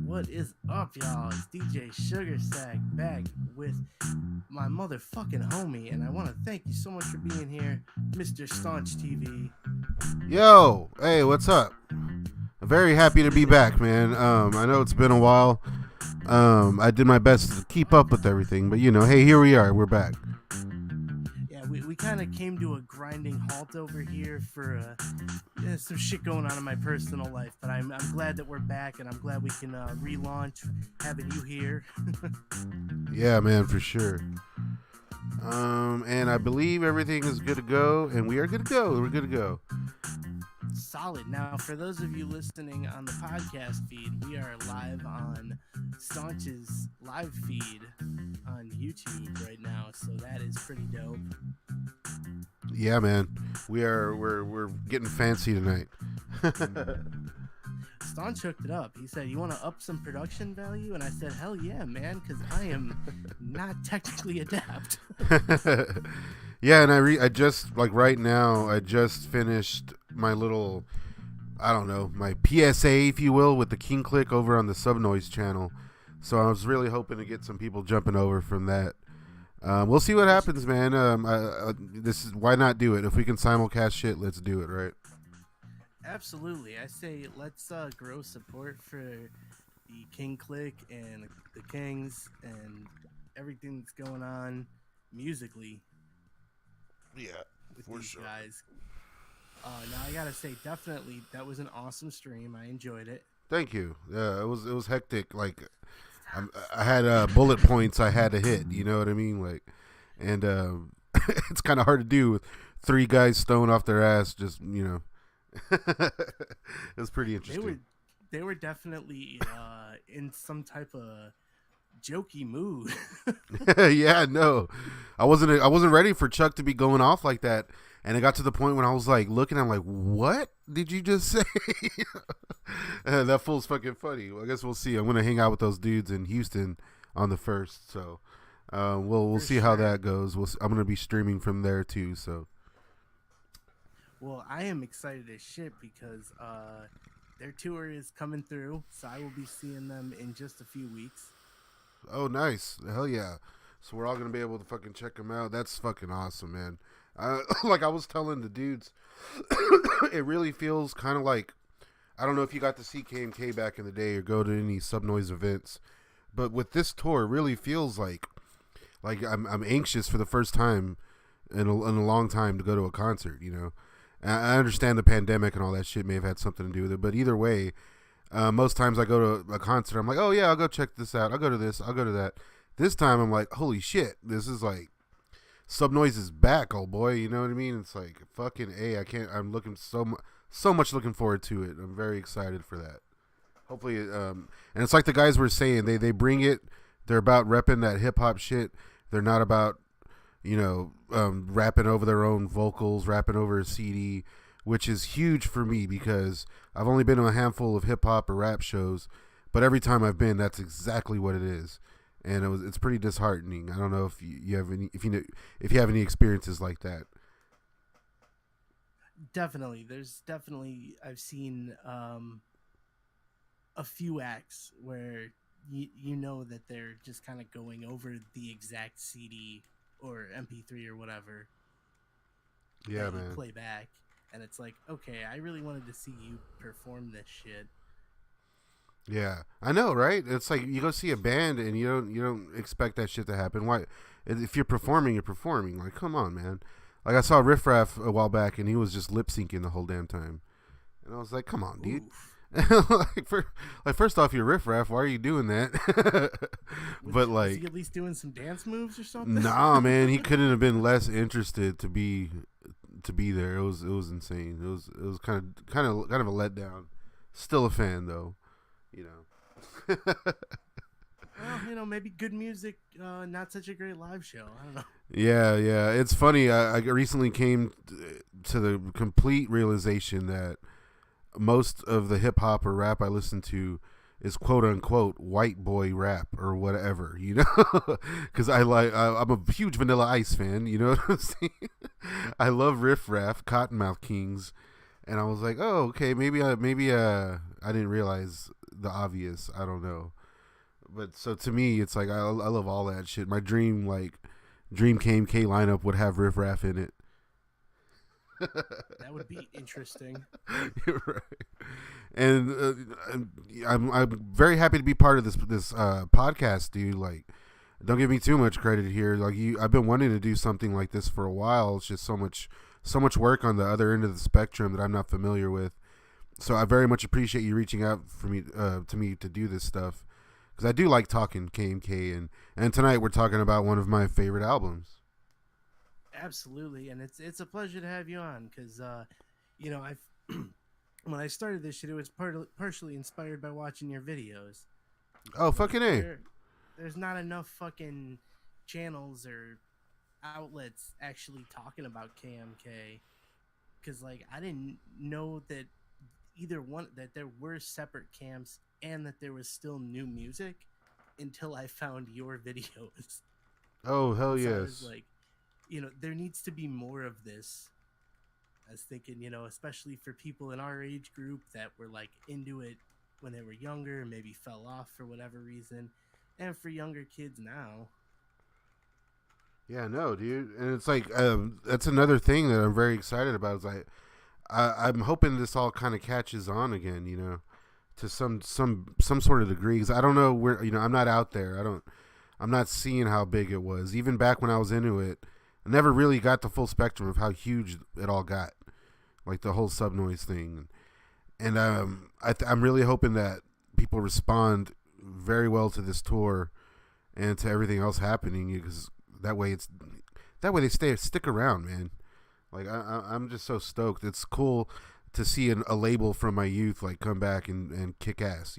What is up, y'all? It's DJ Sugar Sack back with my motherfucking homie, and I want to thank you so much for being here, Mr. Staunch TV. Yo, hey, what's up? Very happy to be back, man. I know it's been a while. I did my best to keep up with everything, but hey, here we are. We're back. Yeah, we kind of came to a grinding halt over here for some shit going on in my personal life, but I'm glad that we're back, and I'm glad we can relaunch having you here. Yeah, man, for sure. And I believe everything is good to go, and we are good to go. We're good to go. Solid. Now, for those of you listening on the podcast feed, we are live on Staunch's live feed on YouTube right now, so that is pretty dope. Yeah, man, we're getting fancy tonight. Staunch hooked it up. He said, "You want to up some production value?" And I said, "Hell yeah, man, because I am not technically adept." Yeah, and I just, like, right now, I just finished my little, I don't know, my PSA, if you will, with the King Click over on the Subnoise channel. So I was really hoping to get some people jumping over from that. We'll see what happens, man. Why not do it? If we can simulcast shit, let's do it, right? Absolutely. I say let's grow support for the King Click and the Kings and everything that's going on musically. Yeah, with for these sure. guys. Now I gotta say, definitely that was an awesome stream. I enjoyed it. Thank you. Yeah, it was hectic. Like, I had bullet points I had to hit. You know what I mean? Like, and it's kind of hard to do with 3 guys stoned off their ass. Just it was pretty interesting. They were definitely in some type of jokey mood. Yeah, no, I wasn't ready for Chuck to be going off like that, and it got to the point when I was like looking, I'm like, what did you just say? That fool's fucking funny. Well, I guess we'll see. I'm gonna hang out with those dudes in Houston on the 1st, so we'll see how that goes. I'm gonna be streaming from there too, so. Well, I am excited as shit because their tour is coming through, so I will be seeing them in just a few weeks. Oh, nice. Hell yeah. So we're all going to be able to fucking check them out. That's fucking awesome, man. Like I was telling the dudes, it really feels kind of like, I don't know if you got to see KMK back in the day or go to any Subnoise events, but with this tour, it really feels like I'm anxious for the first time in a long time to go to a concert, I understand the pandemic and all that shit may have had something to do with it, but either way, most times I go to a concert, I'm like, oh yeah, I'll go check this out. I'll go to this. I'll go to that. This time I'm like, holy shit, this is like, Subnoise is back, old boy. You know what I mean? It's like, fucking A, I'm looking so much looking forward to it. I'm very excited for that. Hopefully, and it's like the guys were saying, they bring it, they're about repping that hip hop shit. They're not about, rapping over their own vocals, rapping over a CD, which is huge for me because I've only been to a handful of hip hop or rap shows, but every time I've been, that's exactly what it is, and it's pretty disheartening. I don't know if you have any if you have any experiences like that. Definitely, I've seen a few acts where you know that they're just kind of going over the exact CD or MP3 or whatever. Yeah, man. Play back. And it's like, okay, I really wanted to see you perform this shit. Yeah, I know, right? It's like you go see a band and you don't expect that shit to happen. Why? If you're performing, you're performing. Like, come on, man. Like I saw Riff Raff a while back and he was just lip syncing the whole damn time, and I was like, come on, dude. First off, you're Riff Raff. Why are you doing that? But like, was he at least doing some dance moves or something? Nah, man, he couldn't have been less interested to be there. It was insane. It was kind of a letdown. Still a fan though, Well, maybe good music, not such a great live show. I don't know. Yeah. It's funny. I recently came to the complete realization that most of the hip hop or rap I listen to is quote unquote white boy rap or whatever, because I'm a huge Vanilla Ice fan. You know what I'm saying? I love Riff Raff, Kottonmouth Kings, and I was like, oh, okay, maybe I didn't realize the obvious. I don't know, but so to me, it's like I love all that shit. My dream KMK lineup would have Riff Raff in it. That would be interesting. Right. And I'm very happy to be part of this podcast, dude. Like, don't give me too much credit here. Like I've been wanting to do something like this for a while. It's just so much work on the other end of the spectrum that I'm not familiar with. So I very much appreciate you reaching out for me to me to do this stuff, because I do like talking KMK, and tonight we're talking about one of my favorite albums. Absolutely, and it's a pleasure to have you on because I've when I started this shit, it was partially inspired by watching your videos. Oh, fucking A. There's not enough fucking channels or outlets actually talking about KMK, because like I didn't know that that there were separate camps and that there was still new music until I found your videos. Oh, hell And so I yes. was like, there needs to be more of this. I was thinking, especially for people in our age group that were like into it when they were younger and maybe fell off for whatever reason, and for younger kids now. Yeah, no, dude, and it's like that's another thing that I'm very excited about. Is I'm hoping this all kind of catches on again, to some sort of degree. 'Cause I don't know where, I'm not out there. I'm not seeing how big it was. Even back when I was into it, I never really got the full spectrum of how huge it all got, like the whole sub noise thing. And I'm really hoping that people respond very well to this tour and to everything else happening, because that way they stick around, man. Like I'm just so stoked. It's cool to see a label from my youth like come back and kick ass,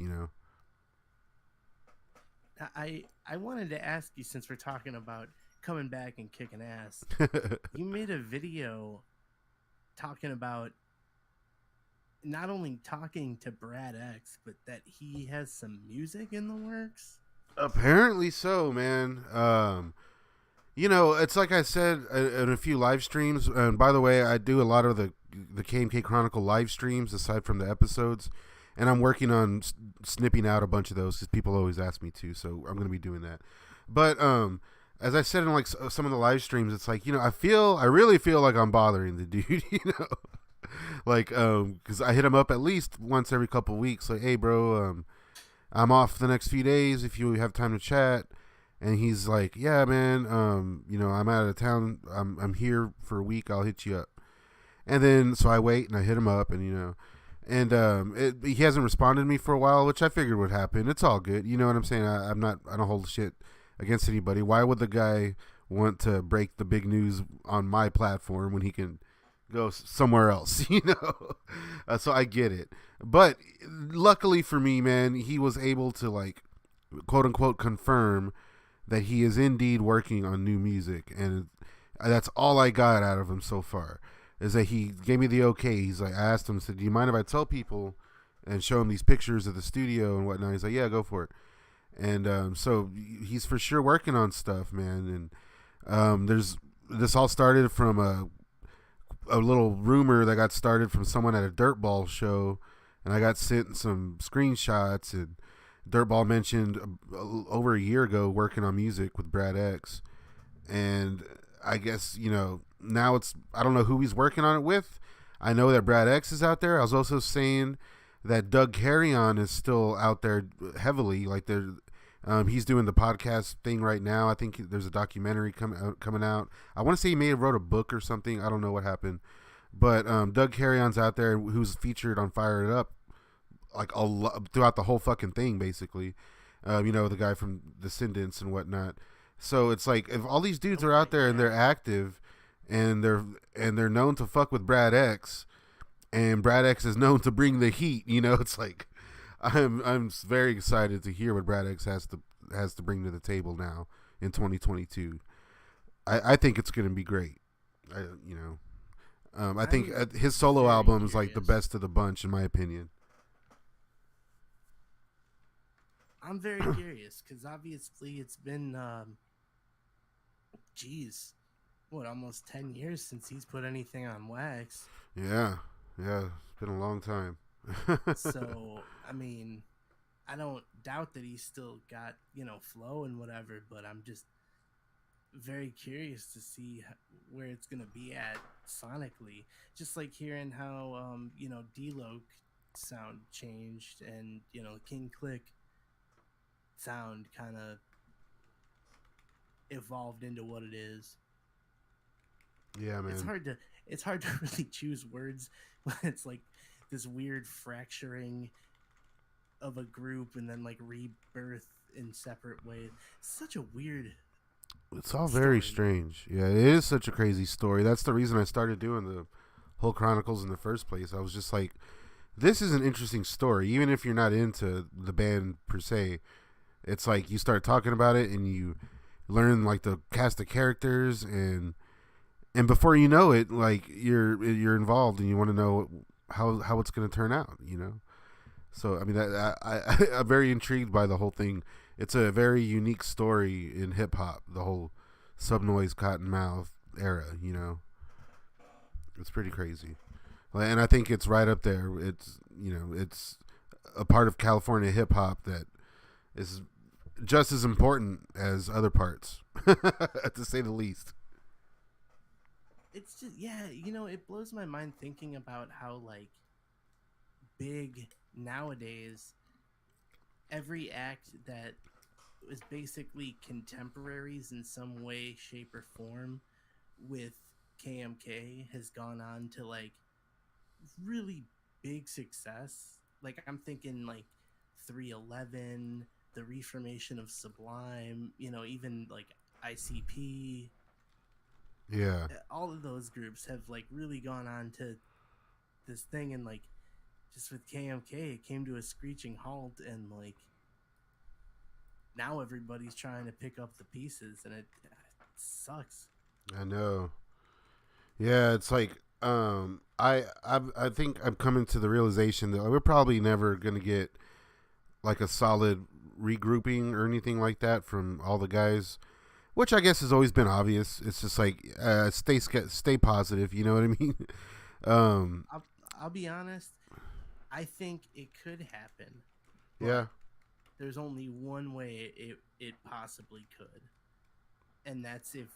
I wanted to ask you, since we're talking about coming back and kicking ass, you made a video talking about not only talking to Brad X, but that he has some music in the works. Apparently so, man. It's like I said in a few live streams. And by the way, I do a lot of the KMK Chronicle live streams aside from the episodes, and I'm working on snipping out a bunch of those because people always ask me to. So I'm going to be doing that. But as I said in like some of the live streams, it's like, I really feel like I'm bothering the dude, like because I hit him up at least once every couple of weeks, like, hey bro, I'm off the next few days if you have time to chat. And he's like, yeah, man, I'm out of town. I'm here for a week. I'll hit you up. And then, so I wait and I hit him up, and, he hasn't responded to me for a while, which I figured would happen. It's all good. You know what I'm saying? I don't hold shit against anybody. Why would the guy want to break the big news on my platform when he can go somewhere else, So I get it. But luckily for me, man, he was able to, like, quote unquote confirm that he is indeed working on new music, and that's all I got out of him so far, is that he gave me the okay. He's like, I asked him, I said, do you mind if I tell people and show him these pictures of the studio and whatnot? He's like, yeah, go for it. And so he's for sure working on stuff, man. And this all started from a little rumor that got started from someone at a Dirtball show, and I got sent some screenshots, and Dirtball mentioned over a year ago working on music with Brad X. And I guess, now I don't know who he's working on it with. I know that Brad X is out there. I was also saying that Doug Carrion is still out there heavily. Like he's doing the podcast thing right now. I think there's a documentary coming out. I want to say he may have wrote a book or something. I don't know what happened. But Doug Carrion's out there, who's featured on Fire It Up like throughout the whole fucking thing, basically. The guy from Descendants and whatnot. So it's like, if all these dudes are out there and they're active and they're known to fuck with Brad X, and Brad X is known to bring the heat, it's like I'm very excited to hear what Brad X has to bring to the table now in 2022. I think it's going to be great. I think his solo album is like the best of the bunch, in my opinion. I'm very curious because obviously it's been, almost 10 years since he's put anything on wax. Yeah, it's been a long time. So, I mean, I don't doubt that he's still got, flow and whatever, but I'm just very curious to see where it's going to be at sonically. Just like hearing how, D-Loc sound changed and, King Click sound kind of evolved into what it is. Yeah, man. It's hard to really choose words when it's like this weird fracturing of a group and then like rebirth in separate ways. Such a weird. It's all very strange. Yeah, it is such a crazy story. That's the reason I started doing the whole Chronicles in the first place. I was just like, this is an interesting story, even if you're not into the band per se. It's like you start talking about it and you learn like the cast of characters and before you know it, like you're involved and you want to know how it's going to turn out, So I mean, I'm very intrigued by the whole thing. It's a very unique story in hip hop, the whole Subnoise Kottonmouth era. It's pretty crazy, and I think it's right up there. It's a part of California hip hop that is just as important as other parts, to say the least. It's just, it blows my mind thinking about how like big nowadays every act that was basically contemporaries in some way, shape, or form with KMK has gone on to like really big success. Like I'm thinking like 311, the reformation of Sublime, even like ICP. Yeah, all of those groups have like really gone on to this thing, and like just with KMK it came to a screeching halt, and like now everybody's trying to pick up the pieces, and it sucks. I know. Yeah, it's like I think I'm coming to the realization that we're probably never gonna get like a solid regrouping or anything like that from all the guys, which I guess has always been obvious. It's just like stay positive, you know what I mean? I'll be honest. I think it could happen. Yeah. There's only one way it possibly could, and that's if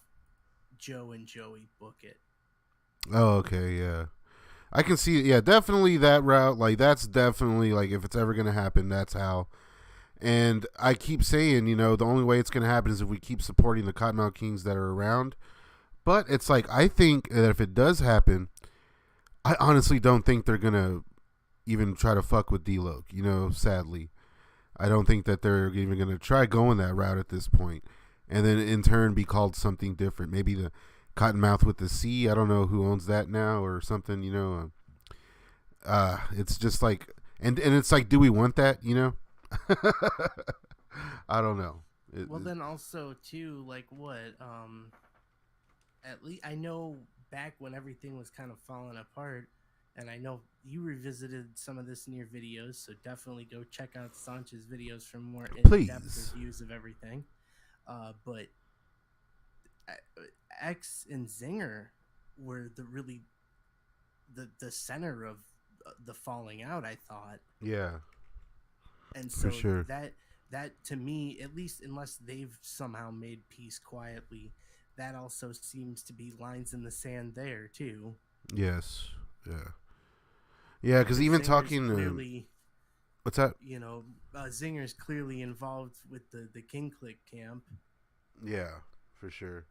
Joe and Joey book it. Oh, okay, yeah. I can see it. Yeah, definitely that route. Like, that's definitely, like, if it's ever going to happen, that's how. And I keep saying, the only way it's going to happen is if we keep supporting the Kottonmouth Kings that are around. But it's like, I think that if it does happen, I honestly don't think they're going to even try to fuck with D-Loc, sadly. I don't think that they're even going to try going that route at this point. And then in turn be called something different. Maybe the Kottonmouth with the C. I don't know who owns that now or something, It's just like, and it's like, do we want that, I don't know. Then also too, like what, at least I know back when everything was kind of falling apart, and I know you revisited some of this in your videos, so definitely go check out Sanch's videos for more in-depth reviews of everything. But X and Zinger were the center of the falling out, I thought. Yeah. And so for sure. that to me, at least unless they've somehow made peace quietly, that also seems to be lines in the sand there too. Yes. Yeah. Yeah, because even Zinger's talking clearly, what's that? Zinger's clearly involved with the King Click camp. Yeah, for sure.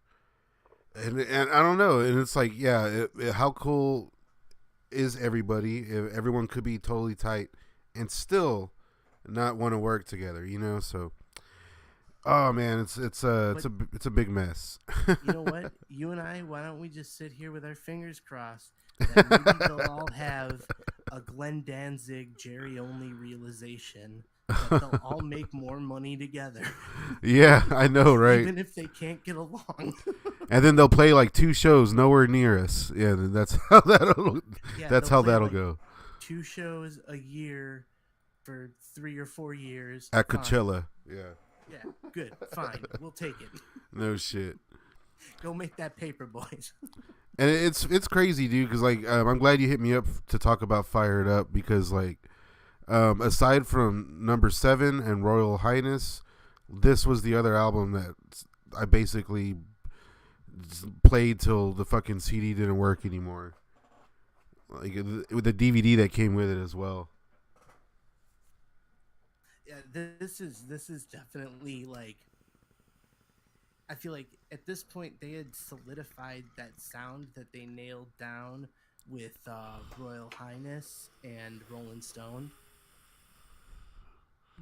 And I don't know, and it's like, yeah, how cool is everybody if everyone could be totally tight and still not want to work together, So, oh man, it's a big mess. You know what? You and I, why don't we just sit here with our fingers crossed that maybe they'll all have a Glenn Danzig, Jerry only realization that they'll all make more money together. Yeah, I know, right? Even if they can't get along. And then they'll play like 2 shows nowhere near us. Yeah, that's how that'll go. 2 shows a year for 3 or 4 years at Coachella. Yeah. Yeah, good, fine, we'll take it. No shit. Go make that paper, boys. And it's crazy, dude. Because like I'm glad you hit me up to talk about Fire It Up, because like Aside from number 7 and Royal Highness, this was the other album that I basically played till the fucking CD didn't work anymore. Like with the DVD that came with it as well. Yeah, this is definitely like, I feel like at this point they had solidified that sound that they nailed down with Royal Highness and Rolling Stone.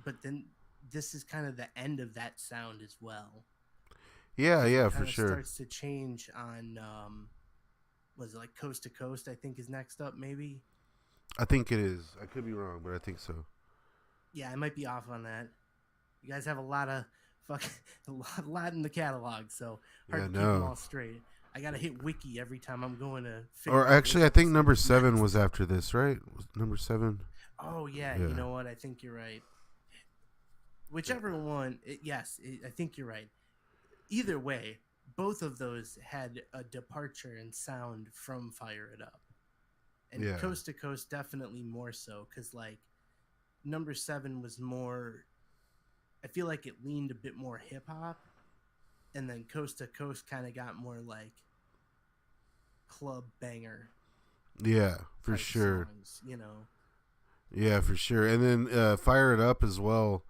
But then this is kind of the end of that sound as well. Yeah, Because it yeah, for kind of sure. starts to change on, was it like Coast to Coast, I think is next up, maybe? I think it is. I could be wrong, but I think so. Yeah, I might be off on that. You guys have a lot of fucking a lot in the catalog, so hard Yeah, to keep them no. all straight. I gotta hit wiki every time I'm going to figure Or out which actually, I think number episode's 7 next. was after this, right? Was number 7? Oh yeah, you Yeah. know what? I think you're right. Whichever one, yes, I think you're right. Either way, both of those had a departure in sound from Fire It Up, and Yeah. Coast to Coast definitely more so, because like number 7 was more. I feel like it leaned a bit more hip hop, and then Coast to Coast kind of got more like club banger Yeah, for type sure. songs, you know. Yeah, for sure. And then Fire It Up as well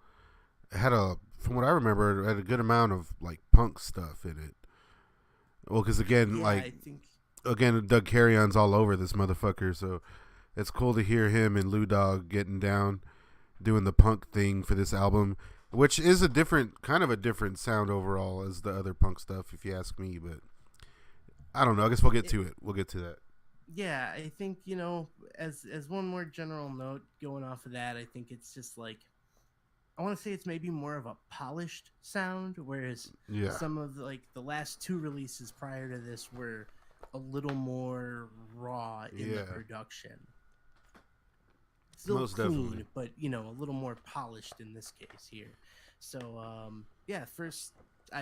had a, from what I remember, it had a good amount of like punk stuff in it. Well, because again, Yeah, like I think. Doug Carrion's all over this motherfucker, so it's cool to hear him and Lou Dog getting down, doing the punk thing for this album, which is a different, kind of a different sound overall as the other punk stuff, if you ask me. But I don't know. I guess we'll get It, to it. We'll get to that. yeah, I think, you know, as one more general note going off of that, I think it's just like, I want to say it's maybe more of a polished sound, whereas Yeah, some of like the last two releases prior to this were a little more raw in the yeah, production. Still most definitely. clean, but you know, a little more polished in this case here. So yeah, first,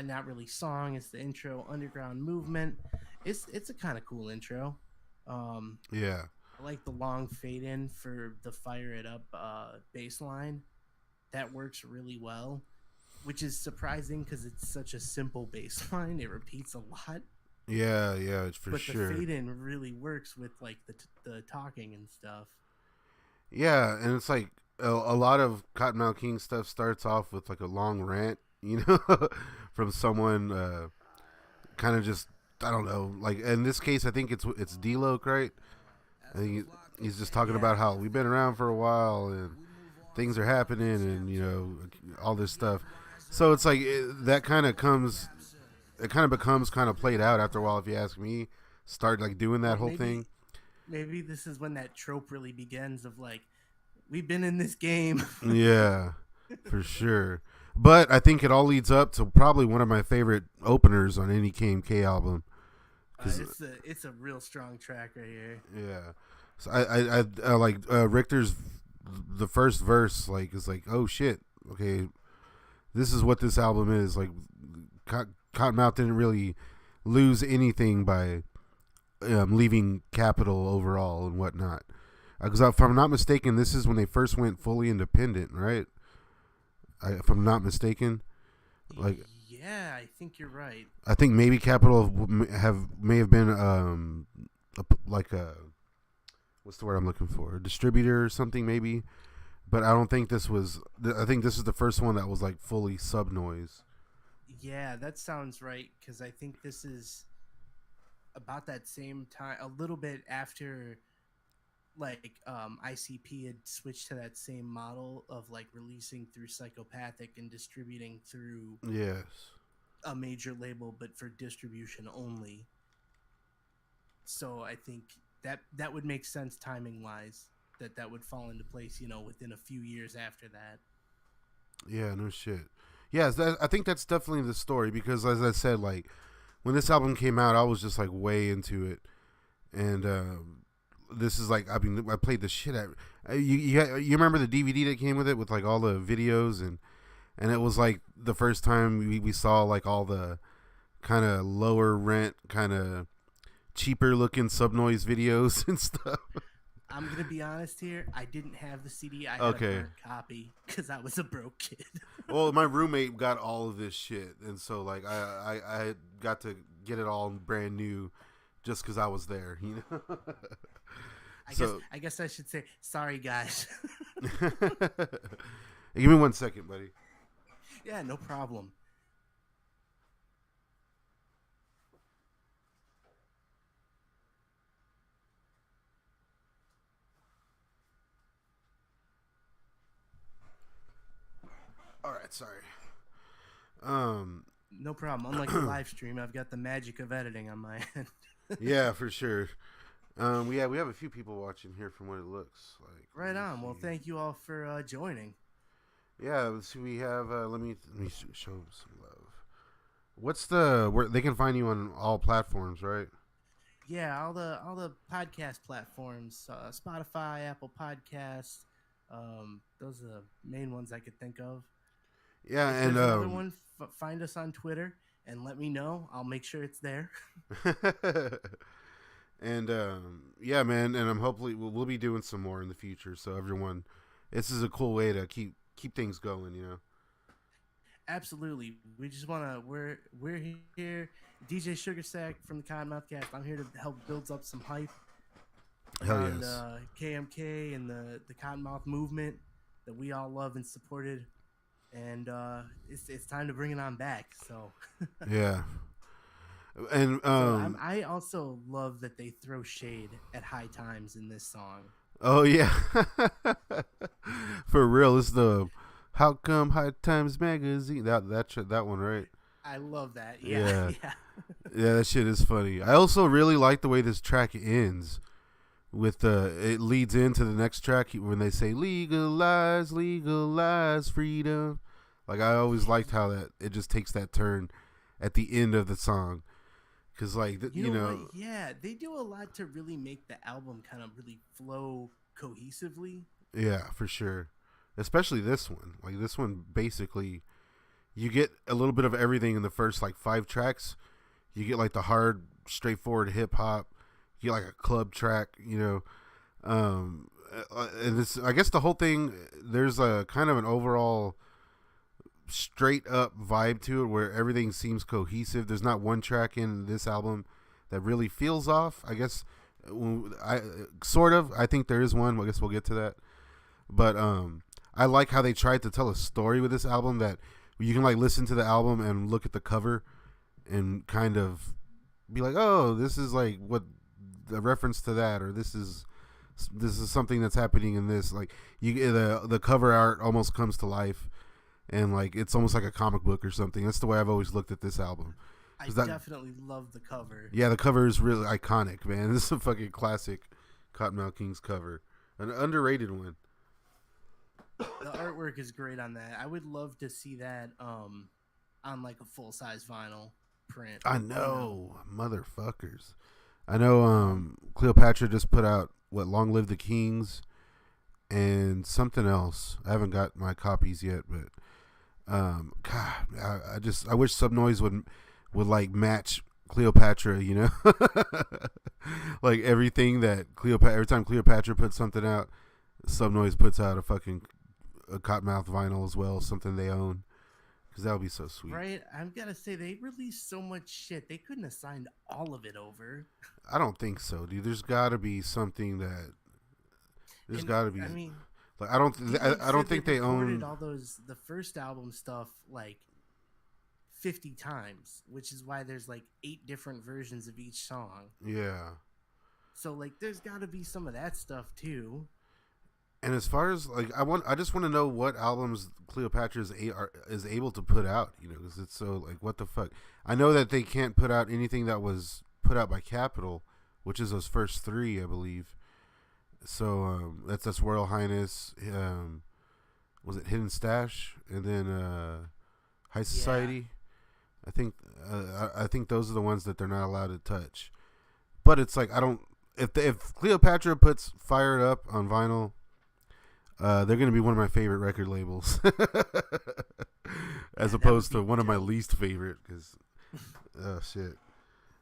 not really song, it's the intro, Underground Movement. It's a kind of cool intro. Um, Yeah, I like the long fade in for the Fire It Up bass line. That works really well, which is surprising because it's such a simple bass line. It repeats a lot, yeah, yeah, it's for but the sure. fade in really works with like the talking and stuff. Yeah, and it's like a lot of Cottonmouth King stuff starts off with like a long rant, you know, from someone kind of just, I don't know, like in this case I think it's D-Loc, right? I think he's just talking Yeah, about how we've been around for a while and things are happening and you know all this stuff. So it's like that kind of comes, it kind of becomes kind of played out after a while, if you ask me. Start like doing that well, whole thing. maybe this is when that trope really begins of like, we've been in this game. Yeah, for sure. But I think it all leads up to probably one of my favorite openers on any KMK album. Cause It's a real strong track right here. yeah, so I like Richter's the first verse. Like is like, oh shit, okay, this is what this album is. Like Cottonmouth didn't really lose anything by leaving Capitol overall and whatnot. Because if I'm not mistaken, this is when they first went fully independent, right? If I'm not mistaken, like Yeah, I think you're right. I think maybe Capitol may have been like a, what's the word I'm looking for, a distributor or something maybe, but I don't think this was. I think this is the first one that was like fully sub noise. Yeah, that sounds right because I think this is about that same time, a little bit after like ICP had switched to that same model of like releasing through Psychopathic and distributing through Yes. a major label, but for distribution only. So I think that would make sense timing wise. That would fall into place, you know, within a few years after that. Yeah. No shit. Yes, I think that's definitely the story because, as I said, like when this album came out, I was just like way into it, and this is like, I mean, I played the shit out. You remember the DVD that came with it with like all the videos, and it was like the first time we saw like all the kind of lower rent, kind of cheaper looking sub noise videos and stuff. I'm gonna be honest here. I didn't have the CD. I had Okay. a burnt copy because I was a broke kid. Well, my roommate got all of this shit, and so like I got to get it all brand new, just because I was there, you know. I guess I should say sorry, guys. Hey, give me 1 second, buddy. Yeah, no problem. All right, sorry. Um, No problem. Unlike the live stream, I've got the magic of editing on my end. yeah, for sure. We have a few people watching here from what it looks like. Right on. Well, thank you all for joining. Yeah, let's see. We have. Let me show some love. What's the where they can find you on all platforms, right? Yeah, all the podcast platforms, Spotify, Apple Podcasts. Those are the main ones I could think of. Yeah, If and there's another one, find us on Twitter and let me know. I'll make sure it's there. and yeah, man, and I'm hopefully we'll be doing some more in the future. So everyone, this is a cool way to keep things going, you know. Absolutely. We just wanna we're here. DJ Sugarsack from the Kottonmouth Cast. I'm here to help build up some hype Hell around yes. KMK and the Kottonmouth movement that we all love and supported. And it's time to bring it on back. So Yeah. And I also love that they throw shade at High Times in this song. oh yeah, for real. It's the How Come High Times magazine that one, right? I love that. Yeah. Yeah, that shit is funny. I also really like the way this track ends. With it leads into the next track when they say legalize freedom. Like I always liked how that it just takes that turn at the end of the song, because like you know what? Yeah, they do a lot to really make the album kind of really flow cohesively. Yeah, for sure. Especially this one. Like this one, basically, you get a little bit of everything in the first like 5 tracks. You get like the hard, straightforward hip hop. You get like a club track, you know. And this, I guess, the whole thing. There's a kind of an overall straight up vibe to it where everything seems cohesive. There's not one track in this album that really feels off. I guess, I think there is one. I guess we'll get to that. But I like how they tried to tell a story with this album that you can like listen to the album and look at the cover and kind of be like, oh, this is like what a reference to that, or this is something that's happening in this. Like the cover art almost comes to life, and like it's almost like a comic book or something. That's the way I've always looked at this album. I definitely love the cover. Yeah, the cover is really iconic, man. This is a fucking classic Kottonmouth Kings cover, an underrated one. The artwork is great on that. I would love to see that on like a full size vinyl print. I know, motherfuckers. I know Cleopatra just put out Long Live the Kings and something else. I haven't got my copies yet, but God, I wish Subnoise would like match Cleopatra, you know? Like everything that every time Cleopatra puts something out, Subnoise puts out a Kottonmouth vinyl as well, something they own. Because that would be so sweet. Right? I'm going to say they released so much shit. They couldn't have signed all of it over. I don't think so, dude. There's got to be something that... There's got to be... I mean... Like, I don't think they own... all the first album stuff, like, 50 times. Which is why there's, like, 8 different versions of each song. Yeah. So, like, there's got to be some of that stuff, too. And as far as like, I just want to know what albums Cleopatra is able to put out, you know, because it's so like, what the fuck. I know that they can't put out anything that was put out by Capitol, which is those first 3, I believe. So that's Royal Highness. Was it Hidden Stash, and then High Society? Yeah. I think those are the ones that they're not allowed to touch. But it's like, I don't. If Cleopatra puts Fire It Up on vinyl. They're going to be one of my favorite record labels, as opposed to one of my least favorite. Because, oh shit,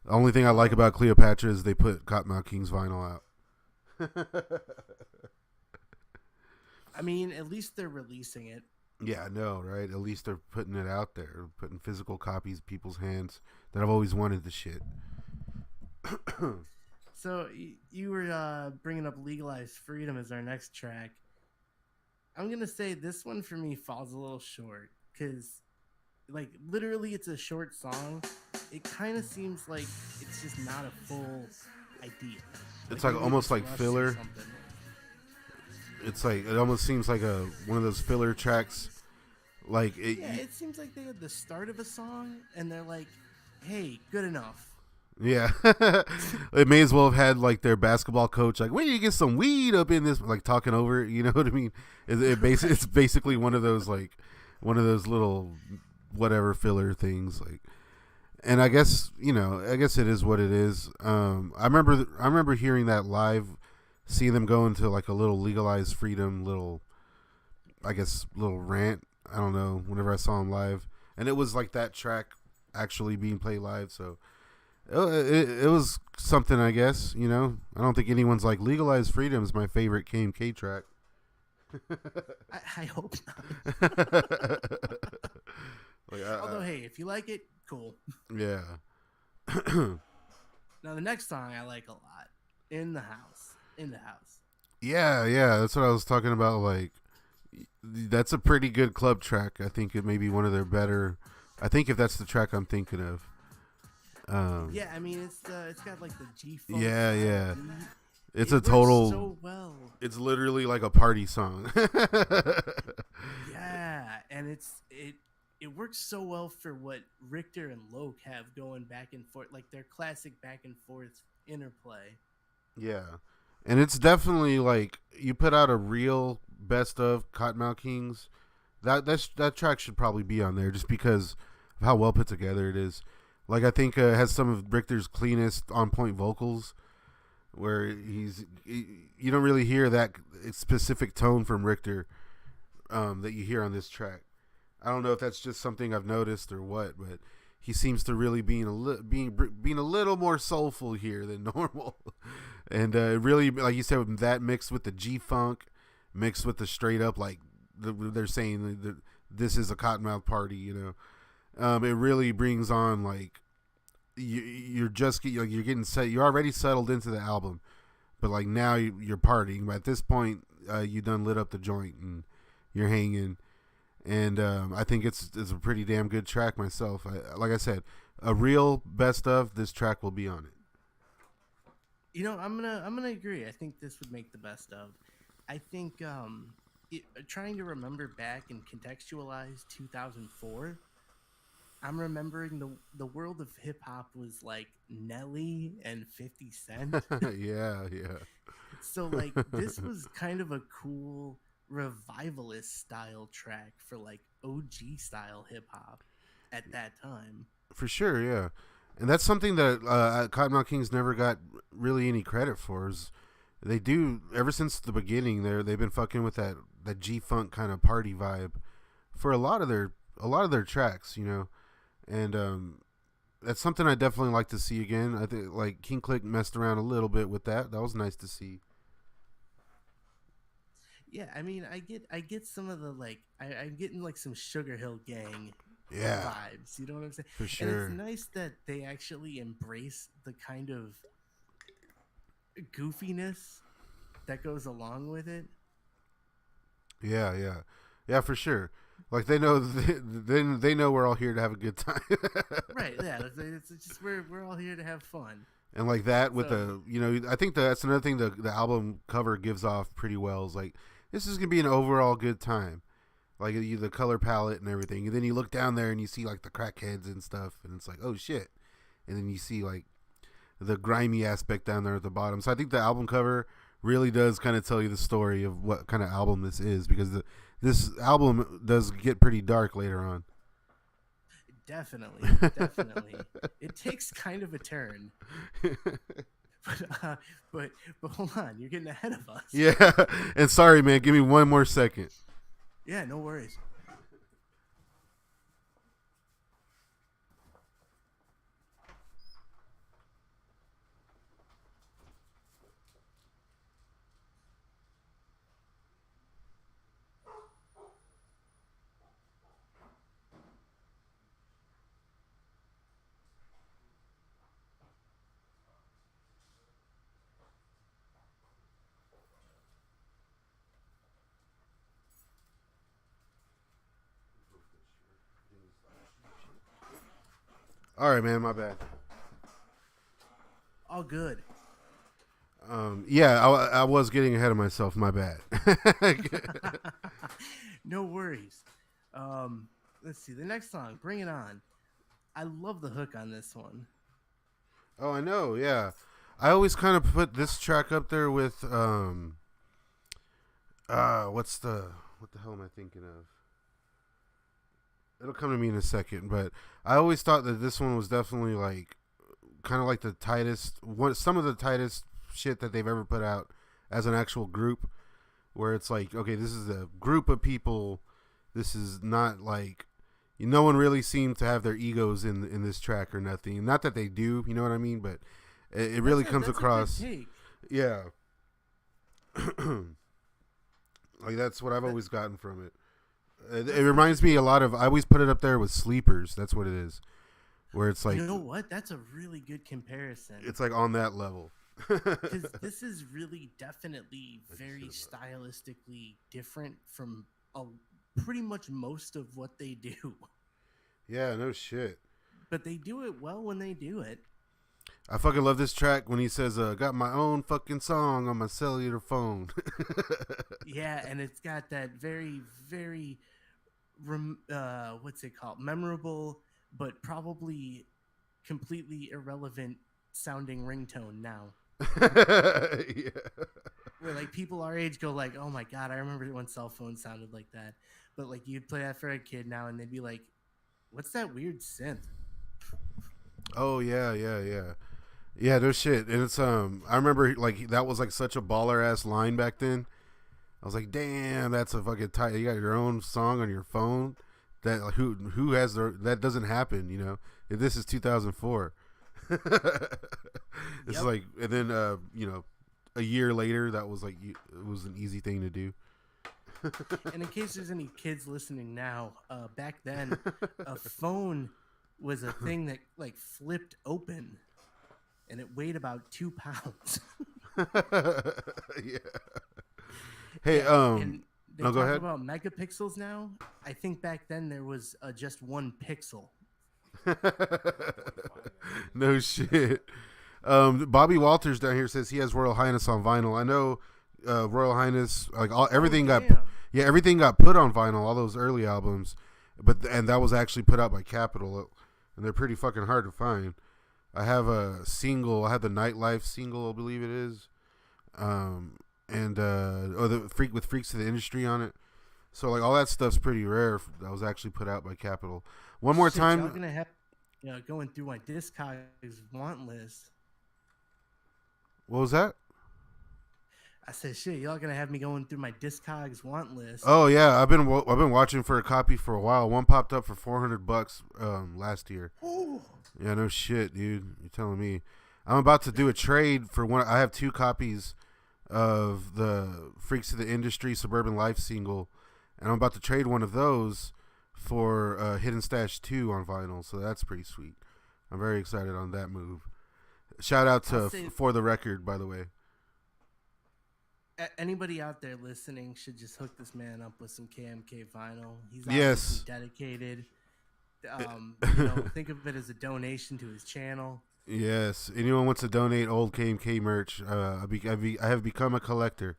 the only thing I like about Cleopatra is they put Kottonmouth Kings vinyl out. I mean, at least they're releasing it. Yeah, I know, right? At least they're putting it out there, putting physical copies in people's hands that I've always wanted the shit. So you were bringing up "Legalized Freedom" as our next track. I'm gonna say this one for me falls a little short because, like, literally, it's a short song. It kind of seems like it's just not a full idea. It's Like like maybe it almost was like rushed or filler. something. It's like it almost seems like a one of those filler tracks. Like it, Yeah, it seems like they had the start of a song and they're like, "Hey, good enough." yeah. It may as well have had like their basketball coach like, "Where do you get some weed up in this?" Like talking over it. You know what I mean? It's basically one of those like one of those little whatever filler things like. And I guess I guess it is what it is. I remember hearing that live, seeing them go into like a little legalized freedom, little I guess little rant. I don't know. Whenever I saw them live, and it was like that track actually being played live, so it was something. I guess I don't think anyone's like legalized freedom is my favorite KMK track. I hope not. Like, Although, hey, if you like it, cool. yeah. Now the next song I like a lot, "In the House." In the House. Yeah, that's what I was talking about. Like, that's a pretty good club track. I think it may be one of their better. I think if that's the track I'm thinking of. Yeah, I mean it's got like the G funk. Yeah. It's It a works total. so well. It's literally like a party song. Yeah, and it works so well for what Richter and Loke have going back and forth, like their classic back and forth interplay. Yeah, and it's definitely like you put out a real best of Kottonmouth Kings. That track should probably be on there just because of how well put together it is. Like I think it has some of Richter's cleanest on point vocals, where you don't really hear that specific tone from Richter that you hear on this track. I don't know if that's just something I've noticed or what, but he seems to really being a little more soulful here than normal, and really, like you said, that mixed with the G funk, mixed with the straight up like they're saying that this is a Kottonmouth party, it really brings on like you're getting set, you're already settled into the album, but like now you're partying. But at this point, you done lit up the joint and you're hanging. And I think it's a pretty damn good track myself. Like I said, a real best of this track will be on it. I'm gonna agree. I think this would make the best of. I think trying to remember back and contextualize 2004. I'm remembering the world of hip hop was like Nelly and 50 Cent. Yeah. So like this was kind of a cool revivalist style track for like OG style hip hop at that time. For sure, yeah. And that's something that Kottonmouth Kings never got really any credit for. Is they do ever since the beginning. They've been fucking with that G funk kind of party vibe for a lot of their tracks, and that's something I definitely like to see again. I think like King Click messed around a little bit with that. That was nice to see. Yeah, I mean, I get some of the like I'm getting like some Sugar Hill Gang Yeah, vibes. You know what I'm saying? for sure. And it's nice that they actually embrace the kind of goofiness that goes along with it. Yeah, for sure. Like they know, they know we're all here to have a good time. Right? Yeah, it's just we're all here to have fun. And like that with I think that's another thing the album cover gives off pretty well is like this is gonna be an overall good time, like the color palette and everything. And then you look down there and you see like the crackheads and stuff, and it's like oh shit. And then you see like the grimy aspect down there at the bottom. So I think the album cover really does kind of tell you the story of what kind of album this is because this album does get pretty dark later on. Definitely. It takes kind of a turn. But hold on, you're getting ahead of us. Yeah, and sorry, man. Give me one more second. Yeah, no worries. All right, man. My bad. All good. Yeah, I was getting ahead of myself. My bad. No worries. Let's see. The next song, Bring It On. I love the hook on this one. Oh, I know. Yeah, I always kind of put this track up there with what the hell am I thinking of? It'll come to me in a second, but I always thought that this one was definitely like kind of like the tightest some of the tightest shit that they've ever put out as an actual group, where it's like, okay, this is a group of people. This is not like no one really seemed to have their egos in this track or nothing. Not that they do, you know what I mean, but it really comes across. Yeah. Like that's what I've always gotten from it. It reminds me a lot of. I always put it up there with Sleepers. That's what it is, where it's like. You know what? That's a really good comparison. It's like on that level. Because this is really definitely very stylistically different from pretty much most of what they do. Yeah, no shit. But they do it well when they do it. I fucking love this track when he says, got my own fucking song on my cellular phone. Yeah, and it's got that very, very, what's it called? Memorable, but probably completely irrelevant sounding ringtone now. Yeah. Where like people our age go like, oh my God, I remember when cell phones sounded like that. But like you'd play that for a kid now and they'd be like, what's that weird synth? Oh yeah. Yeah, no shit. And it's I remember like that was like such a baller ass line back then. I was like, damn, that's a fucking tight. You got your own song on your phone. That who has that doesn't happen, you know. If this is 2004. It's like, and then a year later that was like it was an easy thing to do. And in case there's any kids listening now, back then a phone was a thing that like flipped open and it weighed about 2 pounds. Yeah. Hey, and they no, go talk ahead. about megapixels now. I think back then there was just 1 pixel. No shit. Bobby Walters down here says he has Royal Highness on vinyl. I know Royal Highness, like everything got put on vinyl, all those early albums, and that was actually put out by Capitol, and they're pretty fucking hard to find. I have a single. I have the Nightlife single, I believe it is, and the Freaks of the Industry on it. So like all that stuff's pretty rare. That was actually put out by Capitol. One more time. I'm gonna have going through my Discogs want list. What was that? I said, shit, y'all gonna have me going through my Discogs want list. Oh yeah, I've been watching for a copy for a while. One popped up for $400 last year. Ooh. Yeah, no shit, dude. You're telling me. I'm about to do a trade for one. I have 2 copies of the Freaks of the Industry Suburban Life single, and I'm about to trade one of those for Hidden Stash 2 on vinyl. So that's pretty sweet. I'm very excited on that move. Shout out to For the Record, by the way. Anybody out there listening should just hook this man up with some KMK vinyl. He's obviously dedicated. Think of it as a donation to his channel. Yes, anyone wants to donate old KMK merch, I have become a collector.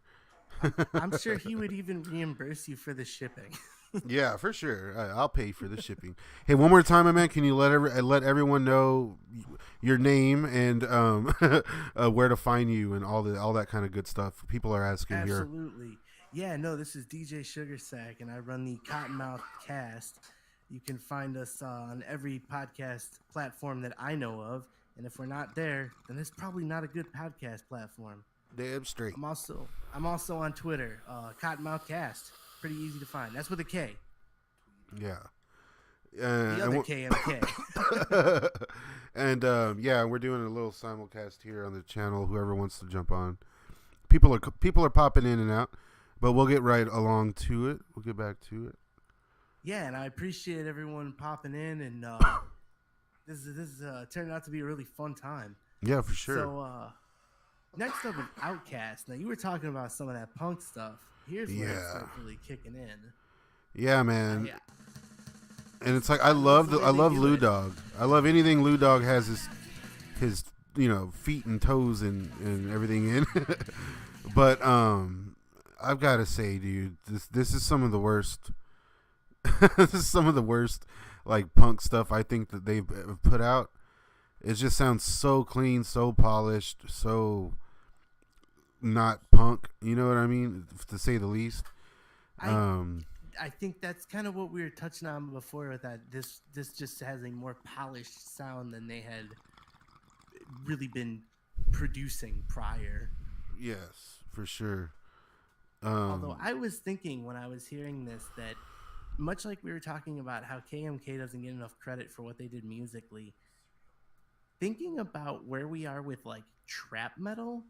I'm sure he would even reimburse you for the shipping. Yeah, for sure. I'll pay for the shipping. Hey, one more time, my man. Can you let everyone know your name and where to find you and all that kind of good stuff? People are asking here. Absolutely. Yeah, no, this is DJ Sugarsack, and I run the Kottonmouth Kast. You can find us on every podcast platform that I know of, and if we're not there, then it's probably not a good podcast platform. Damn straight. I'm also on Twitter, Kottonmouth Kast. Pretty easy to find. That's with a K. Yeah. The other KMK. And yeah, we're doing a little simulcast here on the channel. Whoever wants to jump on, people are popping in and out, but we'll get right along to it. We'll get back to it. Yeah, and I appreciate everyone popping in, and this is turned out to be a really fun time. Yeah, for sure. So next up is Outcast. Now you were talking about some of that punk stuff. Here's where it starts really kicking in. Yeah, man. And it's like I love the I way they love do Lou it. Dog. I love anything Lou Dog has his feet and toes and everything in. But I've got to say, dude, this is some of the worst. This is some of the worst like punk stuff I think that they've put out. It just sounds so clean, so polished, so not punk. You know what I mean, to say the least. I I think that's kind of what we were touching on before with that. This just has a more polished sound than they had really been producing prior. Yes, for sure. Although I was thinking when I was hearing this that much like we were talking about how KMK doesn't get enough credit for what they did musically, thinking about where we are with like trap metal,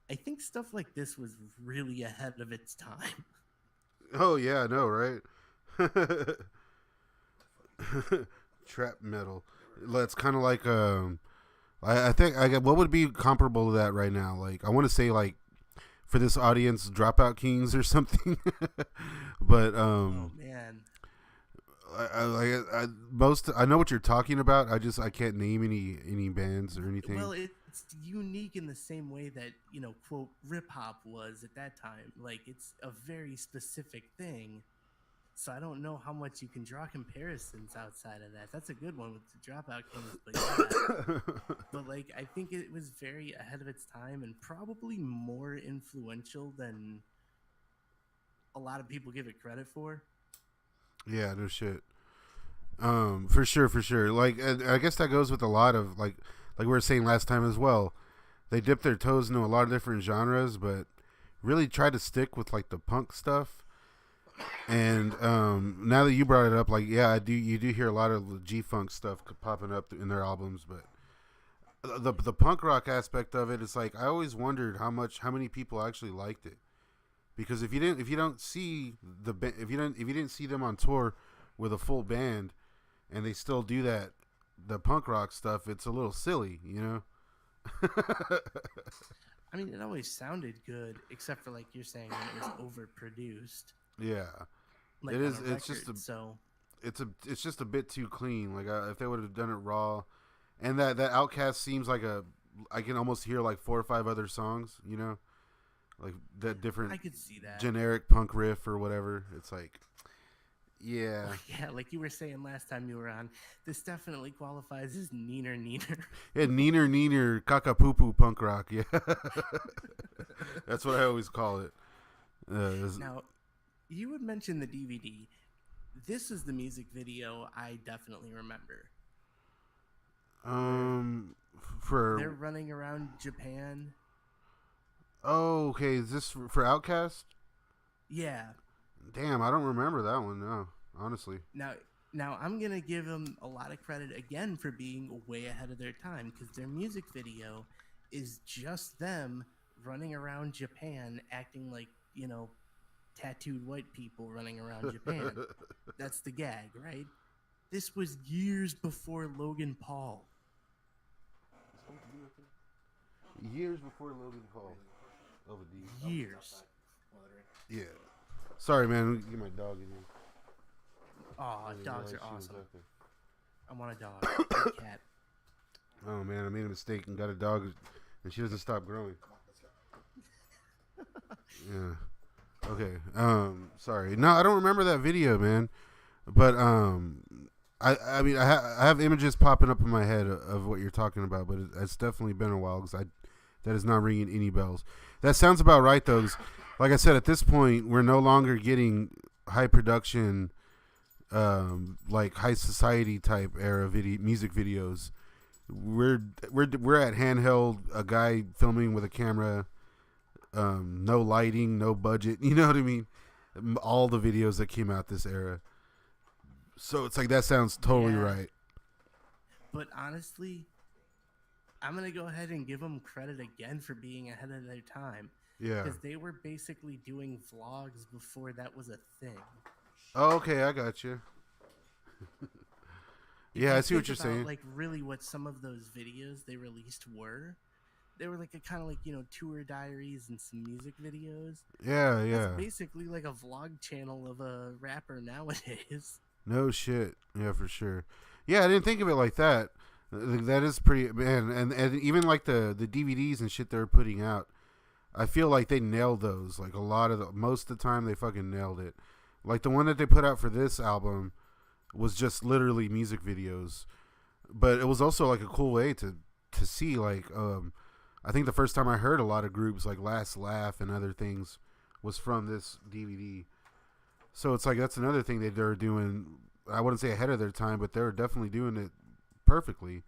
I think stuff like this was really ahead of its time. Oh yeah, I know, right? Trap metal. It's kind of like I think I what would be comparable to that right now. Like I want to say like for this audience, Dropout Kings or something. But Oh man. I know what you're talking about. I can't name any bands or anything. Well, it's unique in the same way that, quote, rip hop was at that time. Like, it's a very specific thing. So I don't know how much you can draw comparisons outside of that. That's a good one with the Dropout Kings, but yeah. But, like, I think it was very ahead of its time and probably more influential than a lot of people give it credit for. Yeah, no shit. For sure. Like, I guess that goes with a lot of like we were saying last time as well. They dip their toes into a lot of different genres, but really try to stick with like the punk stuff. And now that you brought it up, like yeah, you do hear a lot of G-funk stuff popping up in their albums, but the punk rock aspect of it is like I always wondered how many people actually liked it. Because if you didn't see if you didn't see them on tour with a full band, and they still do the punk rock stuff, it's a little silly, you know. I mean, it always sounded good, except for like you're saying when it was overproduced. Yeah, Like it is. on a record, It's just a bit too clean. Like if they would have done it raw, and that Outcast seems like I can almost hear like 4 or 5 other songs, you know, like that different. I could see that generic punk riff or whatever. It's like, yeah, yeah, like you were saying last time you were on. This definitely qualifies as neener. yeah, neener kakapoopoo punk rock. Yeah, that's what I always call it. Now, you would mention the DVD. This is the music video I definitely remember. They're running around Japan. Oh, okay. Is this for Outcast? Yeah. Damn, I don't remember that one. No, honestly. Now I'm gonna give them a lot of credit again for being way ahead of their time because their music video is just them running around Japan, acting like tattooed white people running around Japan. That's the gag, right? This was years before Logan Paul. Years before Logan Paul. Years. Yeah. Sorry, man. Get my dog in here. Aw, dogs are awesome. I want a dog. A cat. Oh, man. I made a mistake and got a dog, and she doesn't stop growing. Yeah. Okay. Sorry. No, I don't remember that video, man. But I mean, I have images popping up in my head of what you're talking about, but it's definitely been a while because that is not ringing any bells. That sounds about right, though. 'Cause like I said, at this point, we're no longer getting high production, like high society type era music videos. We're at handheld, a guy filming with a camera, no lighting, no budget. You know what I mean? All the videos that came out this era. So it's like that sounds totally right. But honestly, I'm going to go ahead and give them credit again for being ahead of their time. Yeah. Because they were basically doing vlogs before that was a thing. Oh, okay, I got you. Yeah, I see what you're saying. Like really what some of those videos they released were. They were like a kind of like, tour diaries and some music videos. Yeah. It's basically like a vlog channel of a rapper nowadays. No shit. Yeah, for sure. Yeah, I didn't think of it like that. That is pretty, man. And even like the DVDs and shit they're putting out, I feel like they nailed those. Like most of the time, they fucking nailed it. Like the one that they put out for this album was just literally music videos, but it was also like a cool way to see. Like, I think the first time I heard a lot of groups like Last Laugh and other things was from this DVD. So it's like that's another thing that they're doing. I wouldn't say ahead of their time, but they're definitely doing it perfectly.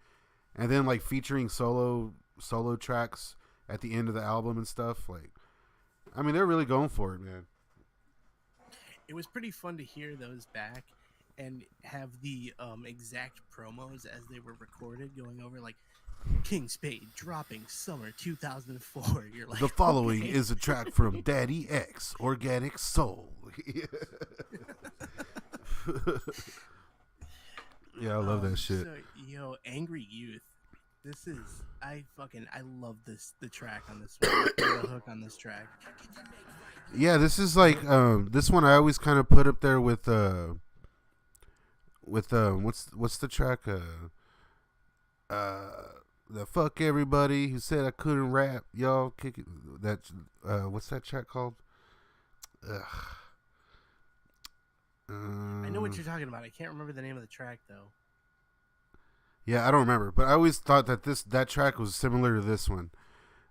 And then like featuring solo tracks at the end of the album and stuff. Like, I mean, they're really going for it, man. It was pretty fun to hear those back and have the exact promos as they were recorded going over like King Spade dropping summer 2004. You're like, the following okay. is a track from Daddy X, Organic Soul. Yeah, I love that shit. So, Angry Youth. This is I love the track on this one. The hook on this track. Yeah, this is like this one I always kind of put up there with what's the track the fuck everybody who said I couldn't rap, y'all kick it, that what's that track called? I know what you're talking about. I can't remember the name of the track though. Yeah, I don't remember, but I always thought that track was similar to this one.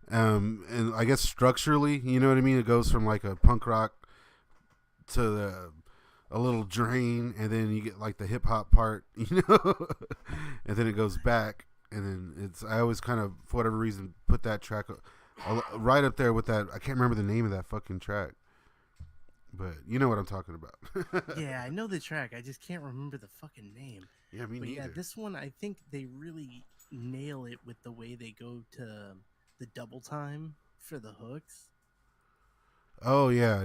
And I guess structurally, you know what I mean? It goes from like a punk rock to a little drain, and then you get like the hip hop part, you know, and then it goes back, and then I always kind of, for whatever reason, put that track right up there with that. I can't remember the name of that fucking track, but you know what I'm talking about. Yeah, I know the track. I just can't remember the fucking name. Yeah, me neither. Yeah, this one, I think they really nail it with the way they go to the double time for the hooks. Oh, yeah.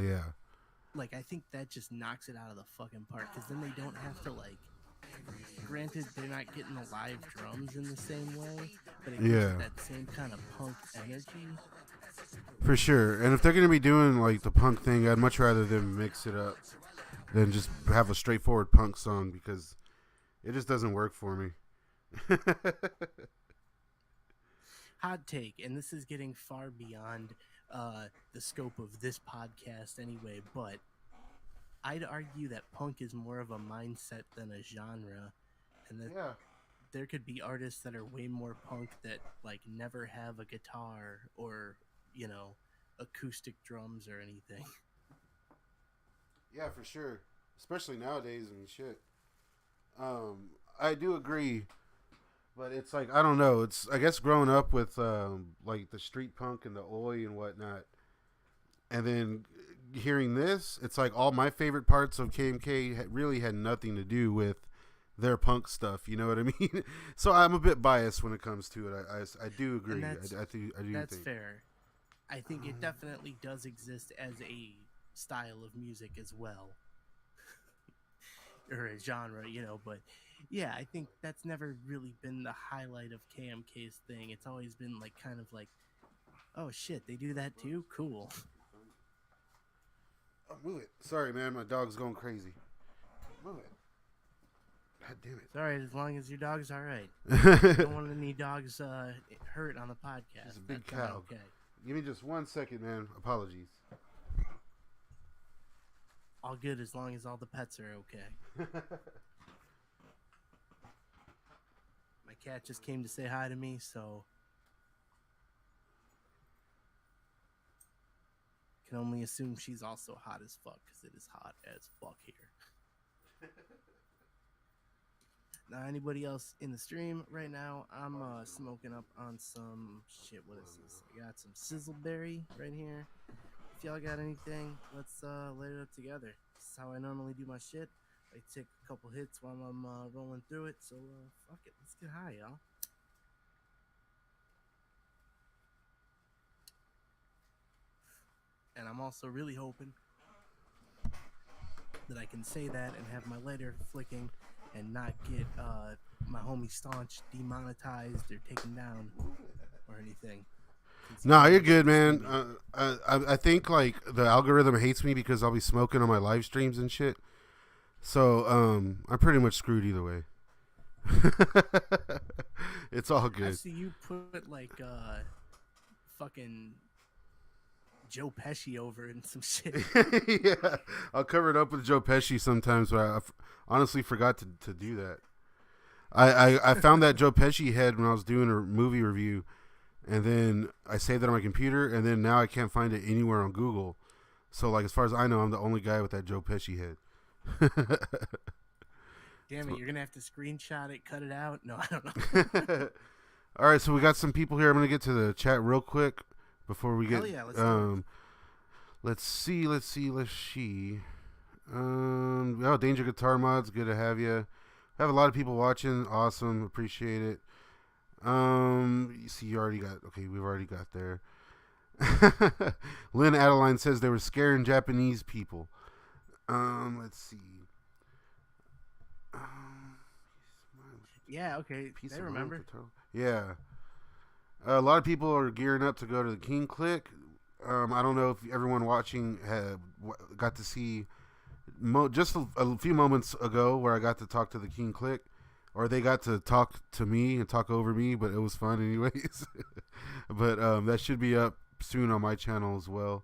Like, I think that just knocks it out of the fucking park, because then they don't have to, like, granted, they're not getting the live drums in the same way, but it gives that same kind of punk energy. For sure. And if they're going to be doing, like, the punk thing, I'd much rather them mix it up than just have a straightforward punk song, because it just doesn't work for me. Hot take, and this is getting far beyond the scope of this podcast anyway, but I'd argue that punk is more of a mindset than a genre, and that there could be artists that are way more punk that like never have a guitar or, you know, acoustic drums or anything. Yeah, for sure. Especially nowadays and shit. I do agree. But it's like, I don't know. It's, I guess, growing up with like the street punk and the oi and whatnot, and then hearing this, it's like all my favorite parts of KMK really had nothing to do with their punk stuff. You know what I mean? So I'm a bit biased when it comes to it. I do agree. I do that's think. fair. I think it definitely does exist as a style of music as well. Or a genre, you know, but yeah, I think that's never really been the highlight of KMK's thing. It's always been like kind of like, oh shit, they do that too? Cool. Oh, move it. Sorry, man, my dog's going crazy. Move it. God damn it. It's alright, as long as your dog's alright. I don't want any dogs hurt on the podcast. It's a big cow. Okay. Give me just 1 second, man. Apologies. All good as long as all the pets are okay. My cat just came to say hi to me, so can only assume she's also hot as fuck, because it is hot as fuck here. Now, anybody else in the stream right now? I'm smoking up on some shit. What is this? I got some sizzleberry right here. If y'all got anything, let's light it up together. This is how I normally do my shit. I take a couple hits while I'm rolling through it. So fuck it, let's get high, y'all. And I'm also really hoping that I can say that and have my lighter flicking and not get my homie Staunch demonetized or taken down or anything. No, you're good, man. I think like the algorithm hates me because I'll be smoking on my live streams and shit. So I'm pretty much screwed either way. It's all I good. see you put like fucking Joe Pesci over and some shit. Yeah, I'll cover it up with Joe Pesci sometimes, but honestly forgot to do that. I found that Joe Pesci head when I was doing a movie review, and then I saved it on my computer, and then now I can't find it anywhere on Google. So, like, as far as I know, I'm the only guy with that Joe Pesci head. Damn it, you're gonna have to screenshot it, cut it out. No, I don't know. All right, so we got some people here. I'm gonna get to the chat real quick before we get. Hell yeah, let's do it. Let's see. Oh, Danger Guitar Mods, good to have you. I have a lot of people watching. Awesome, appreciate it. You see, you already got. Okay, we've already got there. Lynn Adeline says they were scaring Japanese people. Let's see. Yeah, okay, Piece I of remember. Yeah. A lot of people are gearing up to go to the King Click. I don't know if everyone watching got to see just a few moments ago where I got to talk to the King Click, or they got to talk to me and talk over me, but it was fun anyways. But that should be up soon on my channel as well.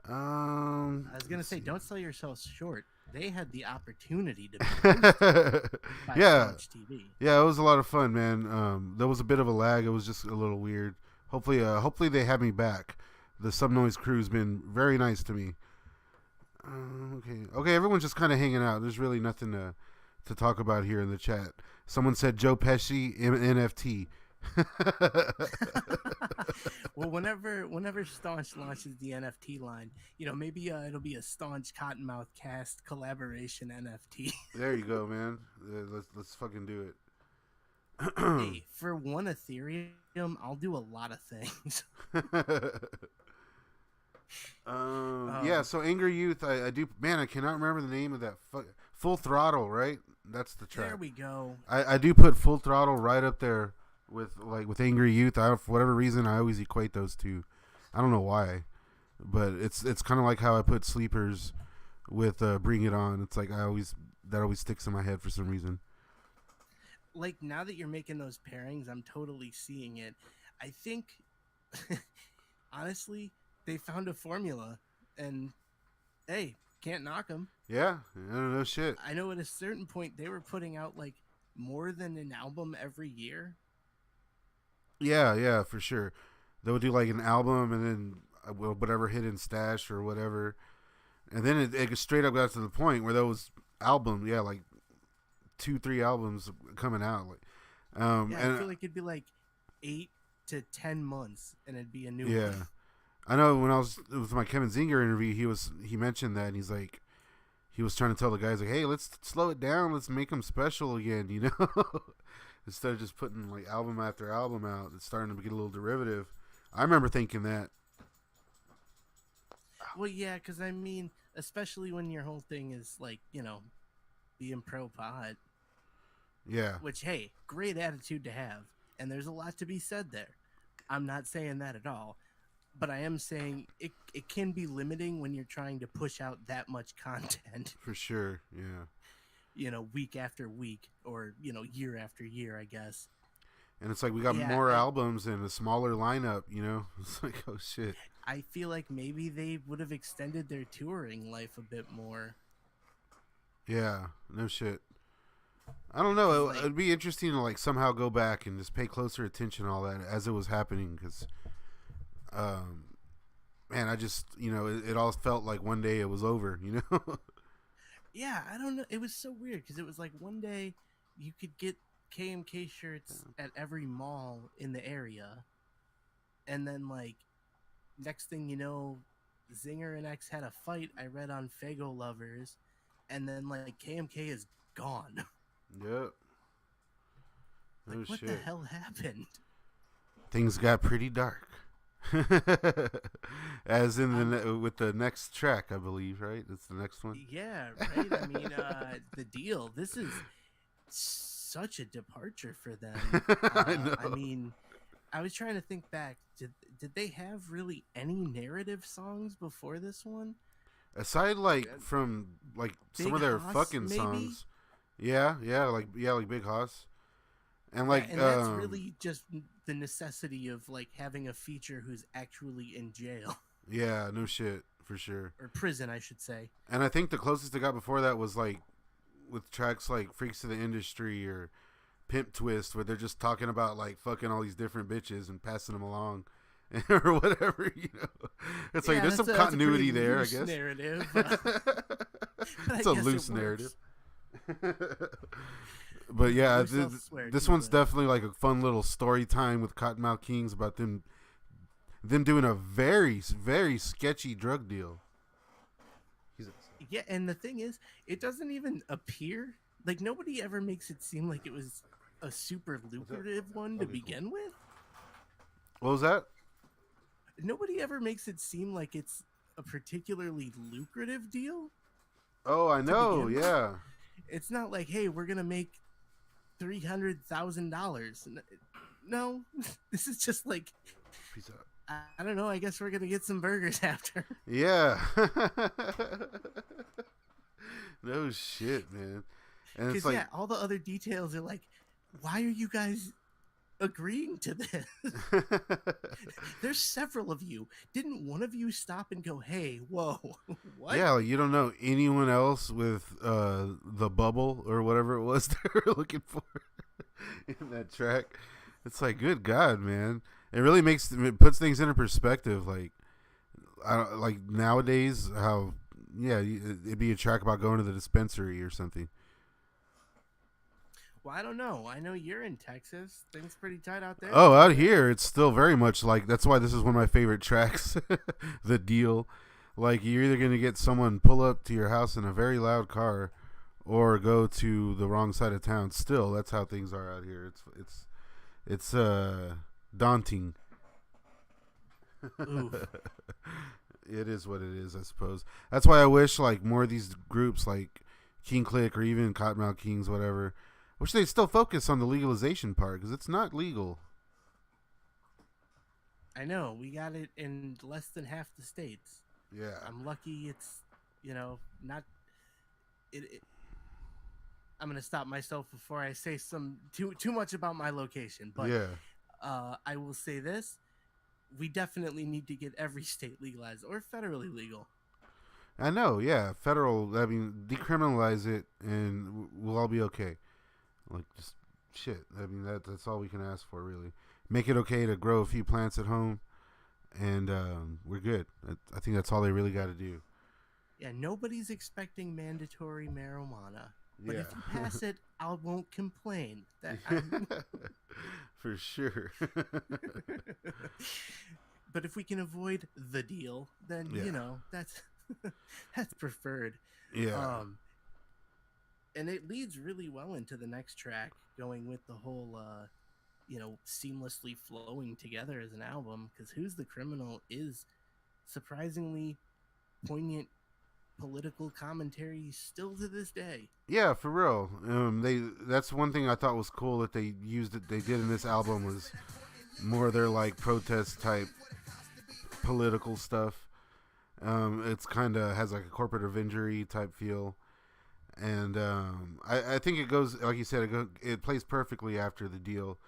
I was gonna say, don't sell yourself short. They had the opportunity to be hosted by Yeah. TV. Yeah, it was a lot of fun, man. There was a bit of a lag. It was just a little weird. Hopefully they have me back. The Sub Noise crew's been very nice to me. Okay. Everyone's just kind of hanging out. There's really nothing to talk about here in the chat. Someone said Joe Pesci NFT. Well, whenever Staunch launches the NFT line, maybe it'll be a Staunch Kottonmouth Kast collaboration NFT. There you go, man. Let's fucking do it. Hey, for one Ethereum, I'll do a lot of things. Yeah, so Angry Youth, I do, man, I cannot remember the name of that. Full Throttle, right? That's the track. There we go. I do put Full Throttle right up there with Angry Youth. For whatever reason, I always equate those two. I don't know why, but it's kind of like how I put Sleepers with Bring It On. It's like that always sticks in my head for some reason. Like, now that you're making those pairings, I'm totally seeing it. I think, honestly, they found a formula, and hey, can't knock them. Yeah, no shit. I know at a certain point they were putting out like more than an album every year. Yeah, for sure. They would do like an album and then whatever hidden stash or whatever, and then it straight up got to the point where those albums, yeah, like 2-3 albums coming out, like, and I feel like it'd be like 8 to 10 months, and it'd be a new yeah. one. I know when I was with my Kevin Zinger interview, he mentioned that, and he's like, he was trying to tell the guys like, hey, let's slow it down, let's make them special again, instead of just putting like album after album out. It's starting to get a little derivative. I remember thinking that. Well, yeah, because I mean, especially when your whole thing is like, being pro pod. Yeah. Which, hey, great attitude to have, and there's a lot to be said there. I'm not saying that at all. But I am saying it can be limiting when you're trying to push out that much content. For sure, yeah. Week after week, or, year after year, I guess. And it's like we got more albums and a smaller lineup, It's like, oh, shit. I feel like maybe they would have extended their touring life a bit more. Yeah, no shit. I don't know. It'd be interesting to, like, somehow go back and just pay closer attention to all that as it was happening, because... man, I just, it all felt like one day it was over, Yeah, I don't know. It was so weird because it was like one day you could get KMK shirts at every mall in the area, and then like next thing you know, Zinger and X had a fight. I read on Fago Lovers, and then like KMK is gone. Yep. Like, what the hell happened? Things got pretty dark. As in with the next track, I believe, right? It's the next one. Yeah, right. I mean, The Deal. This is such a departure for them. I know. I mean, I was trying to think back. Did they have really any narrative songs before this one? Aside from some Big of their Hoss, fucking maybe. songs, like Big Hoss, and Yeah, and that's really just the necessity of like having a feature who's actually in jail yeah, no shit for sure. or prison, I should say. And I think the closest they got before that was like with tracks like Freaks of the Industry or Pimp Twist, where they're just talking about like fucking all these different bitches and passing them along. Or whatever, It's like Yeah, there's some that's a pretty continuity there, I loose guess. narrative. But I It's a guess loose it narrative. works. But yeah, Yourself swear this too, one's but definitely like a fun little story time with Kottonmouth Kings about them doing a very very sketchy drug deal. yeah, and the thing is, it doesn't even appear like nobody ever makes it seem like it was a super lucrative one to Okay, cool. begin with. What was that? Nobody ever makes it seem like it's a particularly lucrative deal Oh, I to know. begin with. Yeah. It's not like, hey, we're gonna make $300,000. No, this is just like, Peace out. I don't know. I guess we're gonna get some burgers after. Yeah. No shit, man. And it's Because like, yeah, all the other details are like, why are you guys agreeing to this? There's several of you. Didn't one of you stop and go, hey, whoa, what? yeah, like you don't know anyone else with the bubble or whatever it was they were looking for in that track. It's like, good God, man. It puts things into perspective. Like, like nowadays, how it'd be a track about going to the dispensary or something. Well, I don't know. I know you're in Texas. Things pretty tight out there. Oh, out here, it's still very much like that's why this is one of my favorite tracks. The deal, like you're either gonna get someone pull up to your house in a very loud car, or go to the wrong side of town. Still, that's how things are out here. It's daunting. Oof. It is what it is, I suppose. That's why I wish like more of these groups like King Click or even Cottonmouth Kings, whatever. Wish they still focus on the legalization part because it's not legal. I know. We got it in less than half the states. Yeah. I'm lucky it's, not. It I'm gonna stop myself before I say too much about my location. But Yeah. I will say this: we definitely need to get every state legalized or federally legal. I know. Yeah. Federal. I mean, decriminalize it, and we'll all be okay. Like just shit. I mean, that's all we can ask for, really. Make it okay to grow a few plants at home, and we're good. I think that's all they really got to do. Yeah, nobody's expecting mandatory marijuana. But Yeah. if you pass it, I won't complain. For sure. But if we can avoid the deal, then Yeah. that's that's preferred. Yeah. And it leads really well into the next track, going with the whole seamlessly flowing together as an album. Because "Who's the Criminal" is surprisingly poignant political commentary still to this day. Yeah, for real. That's one thing I thought was cool that they used it. They did in this album was more of their like protest type political stuff. It's kind of has like a corporate Avengery type feel, and I think it goes like you said. It plays perfectly after the deal,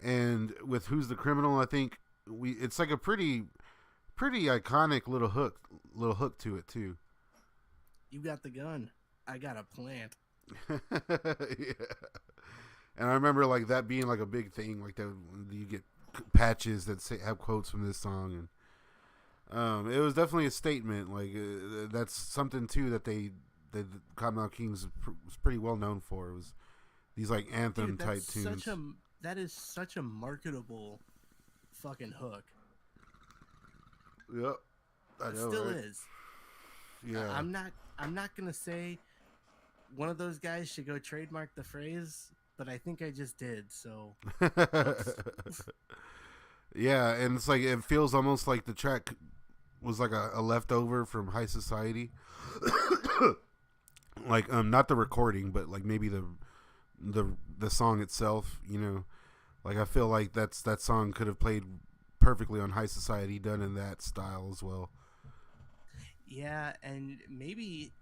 and with "Who's the Criminal," I think it's like a pretty iconic little hook to it too. You got the gun, I got a plant. Yeah. And I remember like that being like a big thing, like that you get patches that have quotes from this song, and it was definitely a statement. Like that's something too that the Cottonmouth Kings was pretty well known for. It was these like anthem type tunes. That is such a marketable fucking hook. Yep, I It know, still right? is. Yeah, I'm not gonna say one of those guys should go trademark the phrase, but I think I just did. So, yeah, and it's like it feels almost like the track was like a leftover from High Society. Like not the recording, but like maybe the song itself. Like I feel like that song could have played perfectly on High Society, done in that style as well. Yeah, and maybe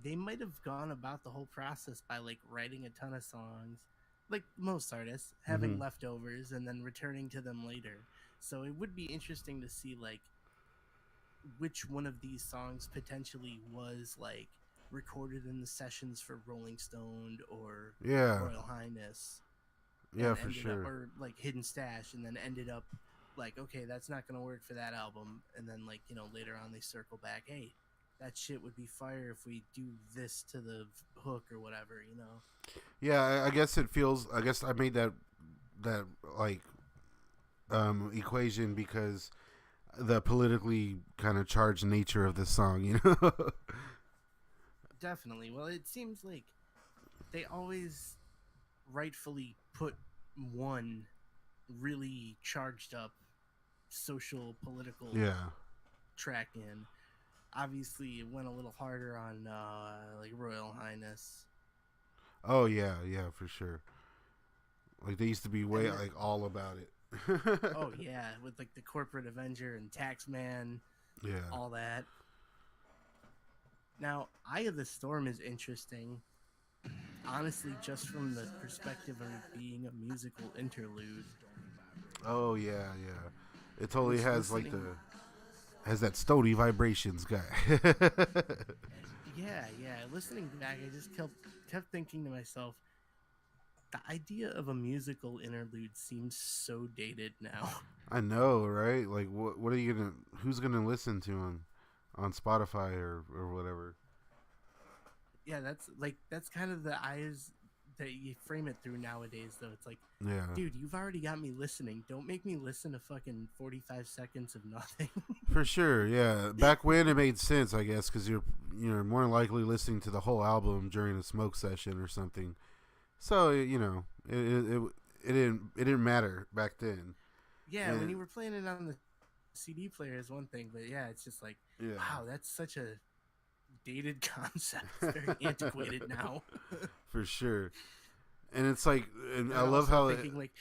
they might have gone about the whole process by like writing a ton of songs, like most artists, having Hmm. leftovers and then returning to them later. So it would be interesting to see like which one of these songs potentially was like recorded in the sessions for Rolling Stone or Yeah, Royal Highness yeah, and for ended up, sure. or like Hidden Stash, and then ended up like, okay, that's not going to work for that album. And then, like, later on they circle back, hey, that shit would be fire if we do this to the hook or whatever. Yeah, I guess it feels. I guess I made that like equation because the politically kind of charged nature of this song, you know. Definitely. Well, it seems like they always rightfully put one really charged up social political Yeah. track in. Obviously, it went a little harder on like Royal Highness. Oh yeah, yeah, for sure. Like they used to be way And like all about it. oh yeah, with like the Corporate Avenger and Taxman, Yeah. all that. Now, Eye of the Storm is interesting, honestly, just from the perspective of it being a musical interlude. Oh yeah, yeah. It totally Which has like the listening, has that stony vibrations guy. yeah, listening back, I just kept thinking to myself, the idea of a musical interlude seems so dated now. I know, right? Like what are you gonna who's gonna listen to him on Spotify or whatever? Yeah, that's kind of the eyes that you frame it through nowadays. Though it's like, Yeah. dude, you've already got me listening. Don't make me listen to fucking 45 seconds of nothing. For sure, yeah. Back when it made sense, I guess, because you're more likely listening to the whole album during a smoke session or something. So it didn't matter back then. Yeah, when And you were playing it on the CD player is one thing, but yeah, it's just like, yeah, wow, that's such a dated concept. It's very antiquated now. for sure. And it's like, and And I then love also how thinking like,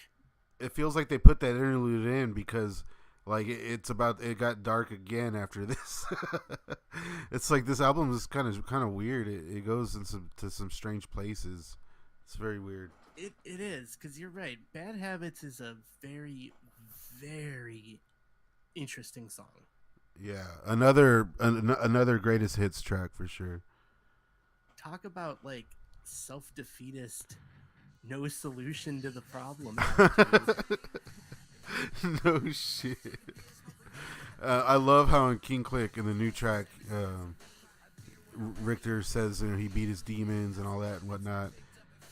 it feels like they put that interlude in because like it's about it got dark again after this. It's like this album is kind of weird. It goes to some strange places. It's very weird. it is, because you're right. Bad Habits is a very, very interesting song. Yeah, another greatest hits track for sure. Talk about like self defeatist, no solution to the problem attitude. No shit. I love how in King Click in the new track, Richter says he beat his demons and all that and whatnot,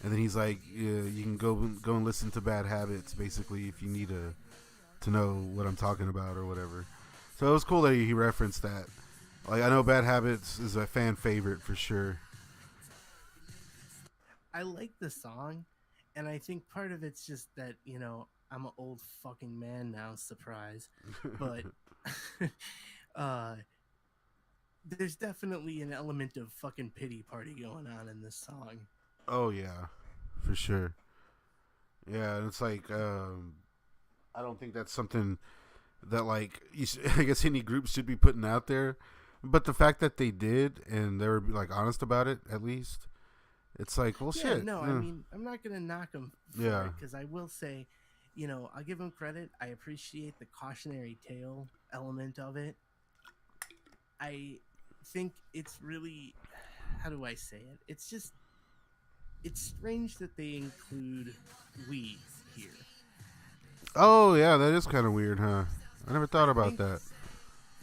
and then he's like, "You can go and listen to Bad Habits, basically, if you need to know what I'm talking about or whatever." So it was cool that he referenced that. Like I know Bad Habits is a fan favorite for sure. I like the song, and I think part of it's just that I'm an old fucking man now. Surprise, but uh, there's definitely an element of fucking pity party going on in this song. Oh yeah, for sure. Yeah, and it's like I don't think that's something that like I guess any group should be putting out there. But the fact that they did and they were like honest about it, at least, it's like, well, Yeah, shit. no, I mean, I'm not gonna knock them for Yeah, it, because I will say, I'll give them credit. I appreciate the cautionary tale element of it. I think it's really, how do I say it? It's just, it's strange that they include weed here. oh yeah, that is kind of weird, huh? I never thought I about think that.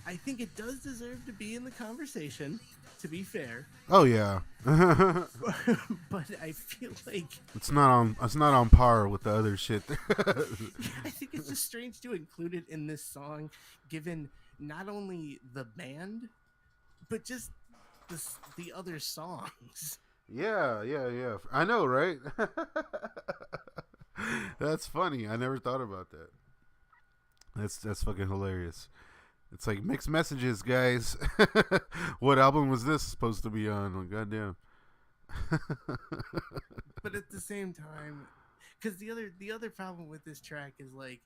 I think it does deserve to be in the conversation, to be fair. Oh yeah, But I feel like it's not on par with the other shit. I think it's just strange to include it in this song, given not only the band, but just the other songs. Yeah, yeah, yeah. I know, right? That's funny. I never thought about that. That's fucking hilarious. It's like mixed messages, guys. What album was this supposed to be on? Oh, goddamn. But at the same time, because the other problem with this track is like,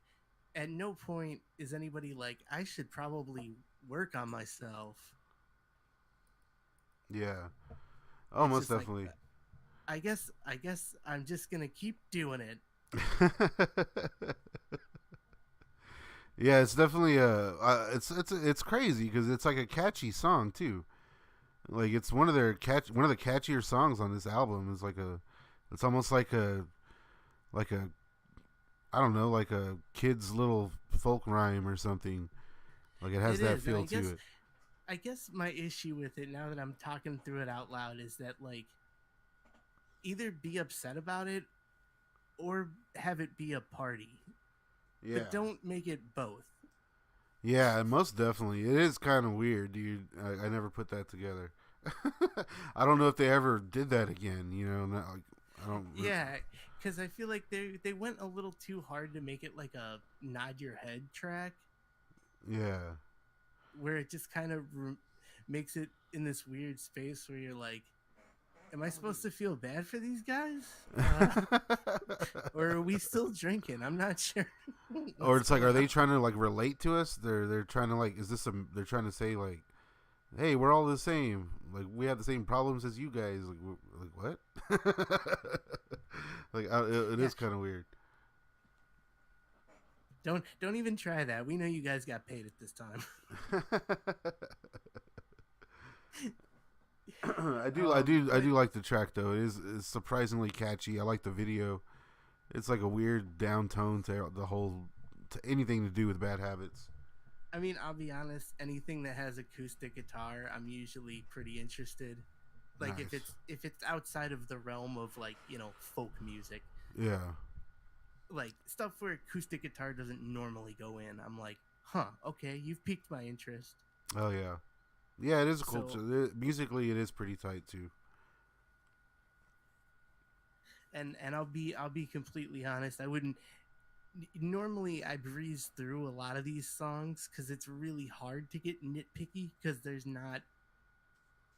at no point is anybody like, I should probably work on myself. Yeah. Oh, It's most just like, definitely. I guess I'm just gonna keep doing it. Yeah, it's definitely it's crazy because it's like a catchy song too. Like it's one of the catchier songs on this album. Is like it's almost like a I don't know, like a kid's little folk rhyme or something. Like it has It that is, and feel to it. I guess my issue with it now that I'm talking through it out loud is that like either be upset about it or have it be a party, but Yeah. don't make it both. Yeah, most definitely. It is kind of weird, dude. I never put that together. I don't know if they ever did that again. You know, not, like I don't. Yeah, because I feel like they went a little too hard to make it like a nod your head track, Yeah. where it just kind of makes it in this weird space where you're like, am I supposed to feel bad for these guys? Or are we still drinking? I'm not sure. Or What's it's like, going are they on. trying to like relate to us? They're trying to like, is this a? They're trying to say like, hey, we're all the same. Like we have the same problems as you guys. Like what? Like it Yeah, is kind of weird. don't even try that. We know you guys got paid at this time. I But do like the track though. It's surprisingly catchy. I like the video. It's like a weird down tone to the whole to anything to do with Bad Habits. I mean, I'll be honest. Anything that has acoustic guitar, I'm usually pretty interested. Like Nice. if it's outside of the realm of like folk music, Yeah. like stuff where acoustic guitar doesn't normally go in, I'm like, huh, okay, you've piqued my interest. Oh yeah. Yeah, it is a cool. So Musically, it is pretty tight too. and I'll be completely honest. I wouldn't normally I breeze through a lot of these songs because it's really hard to get nitpicky because there's not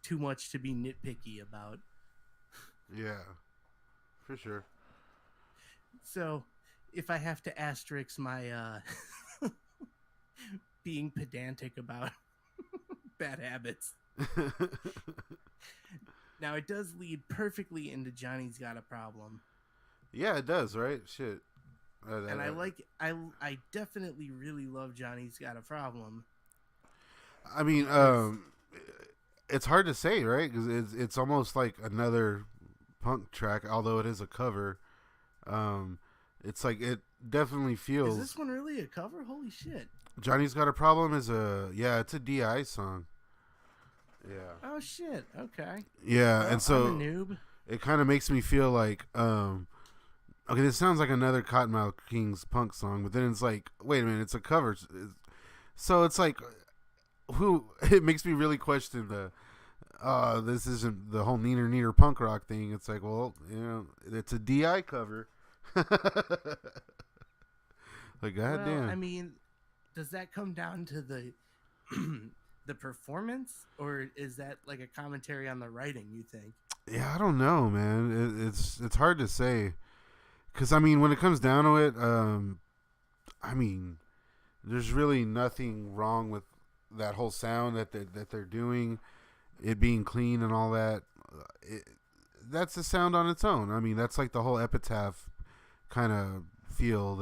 too much to be nitpicky about. Yeah, for sure. So if I have to asterisk my being pedantic about bad habits, now it does lead perfectly into Johnny's Got a Problem. Yeah, it does, right? Shit. And I definitely really love Johnny's Got a Problem I mean, because it's hard to say, right? Because it's almost like another punk track, although it is a cover. Um, it's like it definitely is feels. this one really a cover? Holy shit. Johnny's Got a Problem is it's a DI song. Yeah. Oh shit. Okay. Yeah, and Well, I'm a so noob. it kind of makes me feel like okay, this sounds like another Kottonmouth Kings punk song, but then it's like, wait a minute, it's a cover. So it's like, who? It makes me really question this isn't the whole neener neener punk rock thing. It's like, well, it's a DI cover. Like, Well, I goddamn. mean, does that come down to the the performance, or is that like a commentary on the writing? You think? Yeah, I don't know, man. It's hard to say, because I mean, when it comes down to it, I mean, there's really nothing wrong with that whole sound that they're doing, it being clean and all that. It, that's a sound on its own. I mean, that's like the whole Epitaph kind of feel.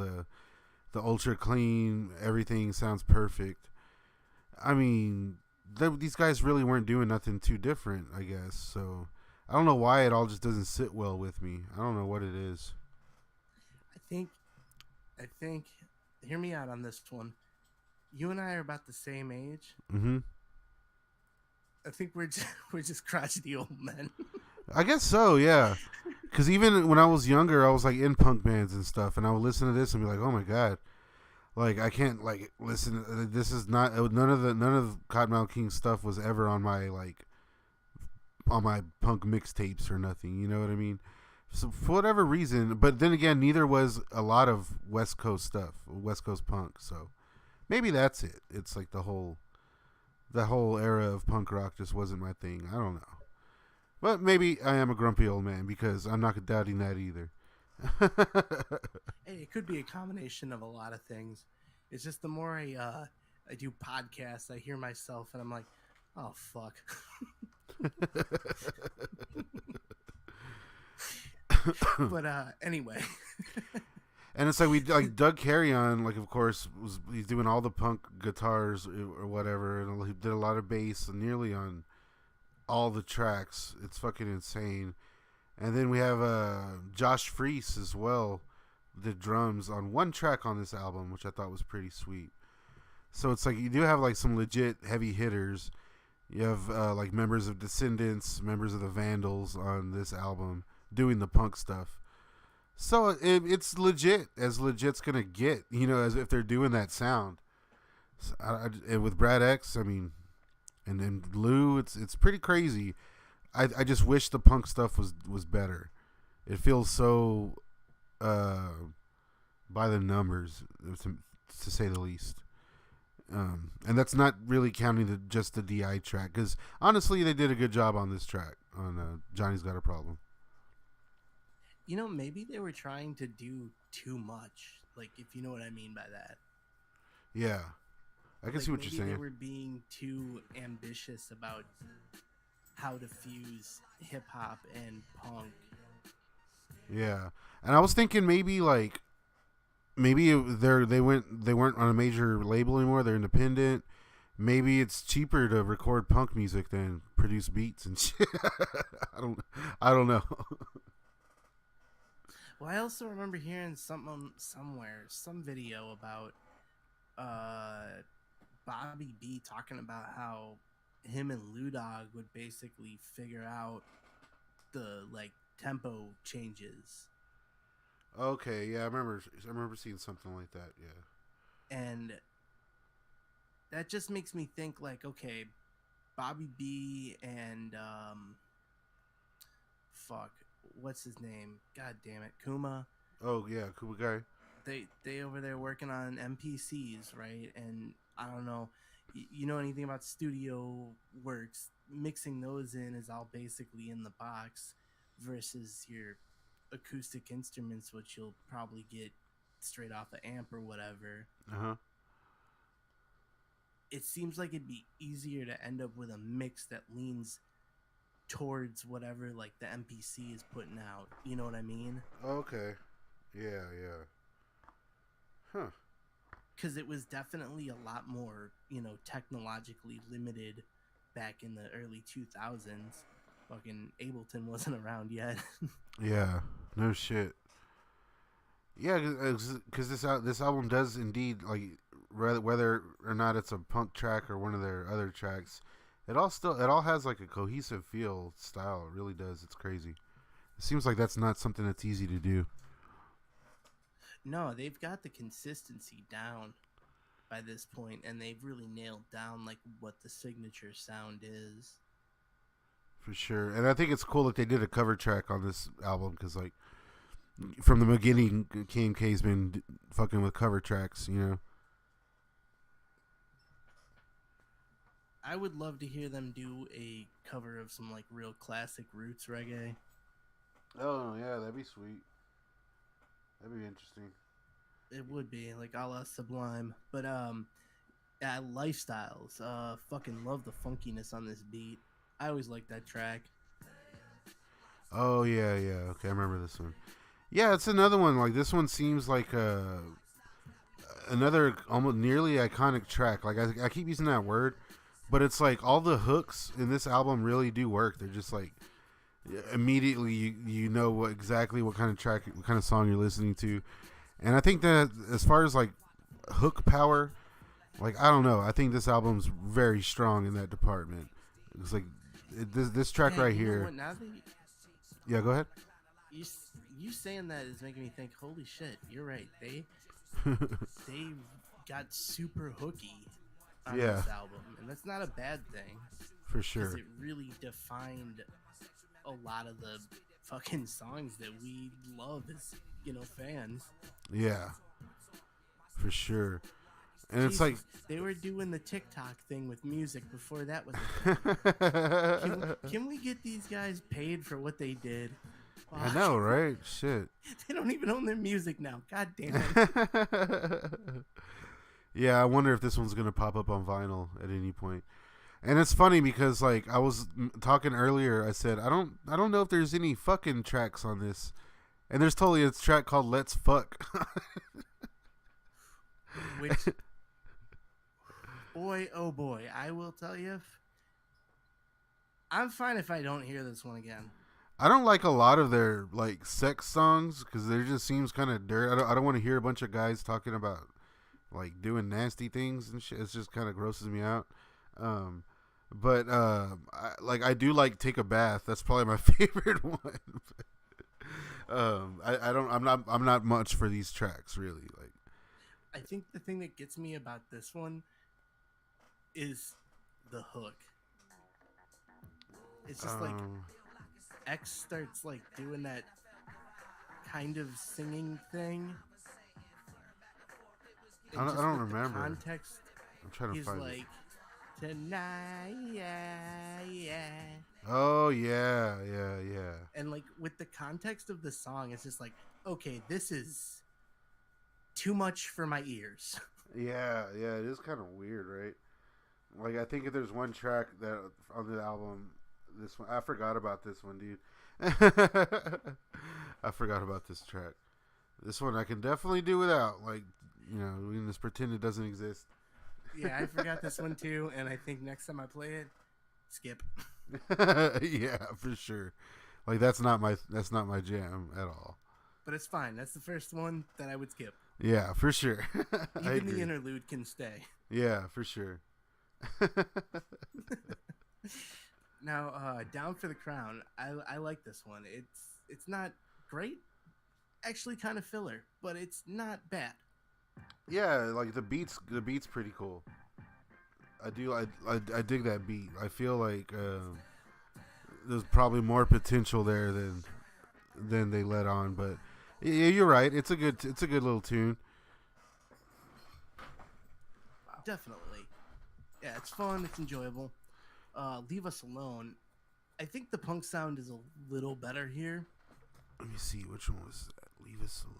The ultra clean, everything sounds perfect. I mean, these guys really weren't doing nothing too different, I guess. So I don't know why it all just doesn't sit well with me. I don't know what it is. I think. I think. Hear me out on this one. You and I are about the same age. Mm-hmm. I think we're just crotchety old men. I guess so, yeah. Because even when I was younger, I was like in punk bands and stuff, and I would listen to this and be like, "Oh my god!" Like I can't like listen. This is not none of Cottonmouth King's stuff was ever on my punk mixtapes or nothing. You know what I mean? So for whatever reason, but then again, neither was a lot of West Coast stuff, West Coast punk. So maybe that's it. It's like the whole era of punk rock just wasn't my thing. I don't know. But maybe I am a grumpy old man because I'm not doubting that either. Hey, it could be a combination of a lot of things. It's just the more I do podcasts. I hear myself, and I'm like, oh fuck. But anyway. And it's like we like Doug Carrion, like of course he's doing all the punk guitars or whatever, and he did a lot of bass nearly on all the tracks. It's fucking insane. And then we have Josh Freese as well, did drums on one track on this album, which I thought was pretty sweet. So it's like you do have like some legit heavy hitters. You have like members of Descendants, members of the Vandals on this album doing the punk stuff. So it's legit, as legit's gonna get, you know, as if they're doing that sound. So and with Brad X, I mean, and then Lou, it's pretty crazy. I just wish the punk stuff was better. It feels so by the numbers, to say the least. And that's not really counting just the DI track, because honestly, they did a good job on this track on Johnny's Got a Problem. You know, maybe they were trying to do too much. Like, if you know what I mean by that. Yeah. I can see what you're saying. Maybe they were being too ambitious about how to fuse hip-hop and punk. Yeah. And I was thinking maybe they weren't on a major label anymore. They're independent. Maybe it's cheaper to record punk music than produce beats and shit. I don't know. Well, I also remember hearing some video about Bobby B talking about how him and Lou Dog would basically figure out the like tempo changes. Okay, yeah, I remember seeing something like that, yeah. And that just makes me think like, okay, Bobby B and what's his name? God damn it, Kuma. Oh yeah, Kuma guy. They over there working on MPCs, right? And I don't know, you know anything about studio works? Mixing those in is all basically in the box, versus your acoustic instruments, which you'll probably get straight off the amp or whatever. It seems like it'd be easier to end up with a mix that leans towards whatever like the MPC is putting out. You know what I mean? Okay. Yeah. Huh. Because it was definitely a lot more, you know, technologically limited back in the early 2000s. Fucking Ableton wasn't around yet. Yeah. No shit. Yeah, because this album does indeed, like, whether or not it's a punk track or one of their other tracks, it all has like a cohesive feel, style. It really does. It's crazy. It seems like that's not something that's easy to do. No, they've got the consistency down by this point, and they've really nailed down like what the signature sound is. For sure. And I think it's cool that they did a cover track on this album, because like from the beginning, KMK's been fucking with cover tracks, you know. I would love to hear them do a cover of some like real classic roots reggae. Oh yeah, that'd be sweet. That'd be interesting. It would be like a la Sublime, but Lifestyles. Fucking love the funkiness on this beat. I always like that track. Oh yeah. Okay, I remember this one. Yeah, it's another one. Like this one seems like another almost nearly iconic track. Like I keep using that word, but it's like all the hooks in this album really do work. They're just like immediately you know exactly what kind of track, what kind of song you're listening to. And I think that as far as like hook power, like I don't know, I think this album's very strong in that department. It's like this track right here. Yeah, go ahead. You saying that is making me think, holy shit, you're right. They got super hooky on this album, and that's not a bad thing. For sure. Because it really defined a lot of the fucking songs that we love as, you know, fans. Yeah. For sure. And Jesus, it's like they were doing the TikTok thing with music before that was a thing. Can we get these guys paid for what they did? Fuck. I know, right? Shit. They don't even own their music now. God damn it. Yeah, I wonder if this one's gonna pop up on vinyl at any point. And it's funny because like I was talking earlier, I said I don't know if there's any fucking tracks on this, and there's totally a track called "Let's Fuck." Which, boy, oh boy, I will tell you, I'm fine if I don't hear this one again. I don't like a lot of their like sex songs because there just seems kind of dirt. I don't want to hear a bunch of guys talking about like doing nasty things and shit. It's just kind of grosses me out. Um, but I do like Take a Bath. That's probably my favorite one. I'm not much for these tracks really. Like, I think the thing that gets me about this one is the hook. It's just like X starts like doing that kind of singing thing. I don't remember. Context, I'm trying to he's find like, it. tonight, yeah. Oh yeah. And like with the context of the song, it's just like, okay, this is too much for my ears. Yeah, it is kind of weird, right? Like I think if there's one track that on the album, this one I forgot about this one, dude. I forgot about this track. This one I can definitely do without. Like, you know, we can just pretend it doesn't exist. Yeah, I forgot this one too, and I think next time I play it, skip. Yeah, for sure. Like that's not my jam at all. But it's fine. That's the first one that I would skip. Yeah, for sure. Even the interlude can stay. Yeah, for sure. Now, Down for the Crown. I like this one. It's not great. Actually, kind of filler, but it's not bad. Yeah, like the beat's pretty cool. I dig that beat. I feel like there's probably more potential there than they let on, but yeah, you're right. It's a good little tune. Definitely. Yeah, it's fun. It's enjoyable. Leave Us Alone. I think the punk sound is a little better here. Let me see, which one was that? Leave Us Alone.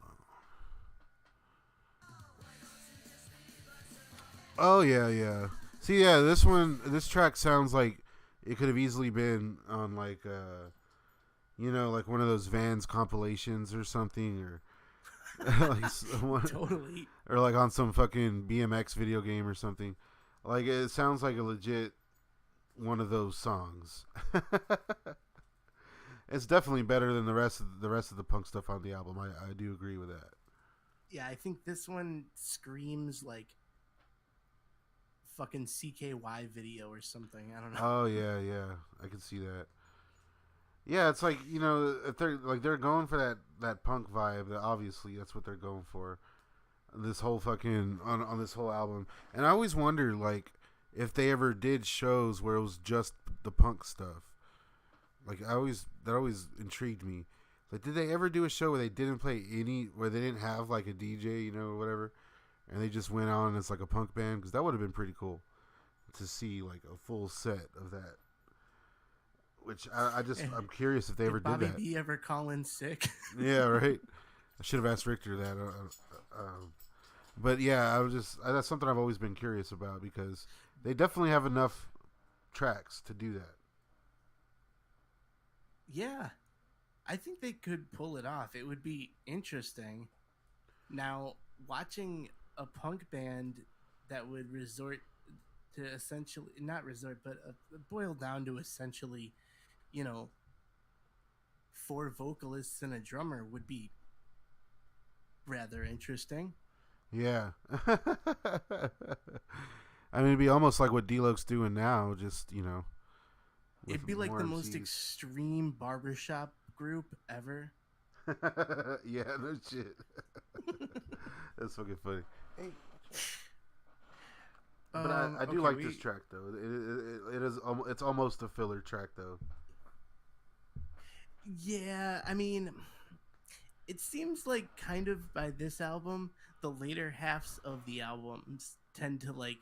Oh yeah. See, yeah, this track sounds like it could have easily been on like you know, like one of those Vans compilations or something, or like Totally. or like on some fucking BMX video game or something. Like it sounds like a legit one of those songs. It's definitely better than the rest of the punk stuff on the album. I do agree with that. Yeah, I think this one screams like fucking CKY video or something. I don't know. Oh yeah, I can see that. Yeah, it's like, you know, if they're going for that punk vibe. Obviously, that's what they're going for. This whole fucking on this whole album, and I always wonder like if they ever did shows where it was just the punk stuff. Like that always intrigued me. Like, did they ever do a show where they didn't play where they didn't have like a DJ, you know, or whatever, and they just went on as like a punk band? Because that would have been pretty cool to see like a full set of that. Which I'm curious if they ever did that. Bobby B ever call in sick? Yeah, right. I should have asked Richter that. But yeah, that's something I've always been curious about because they definitely have enough tracks to do that. Yeah, I think they could pull it off. It would be interesting. Now, watching a punk band that would resort to essentially, not resort, but boil down to essentially, you know, 4 vocalists and a drummer would be rather interesting. Yeah. I mean, it'd be almost like what D-Lo's doing now, just, you know. It'd be like the MCs. most extreme barbershop group ever. Yeah, no shit. That's fucking funny. Hey. But I do like this track though. It's almost a filler track though. Yeah, I mean, it seems like kind of by this album, the later halves of the albums tend to like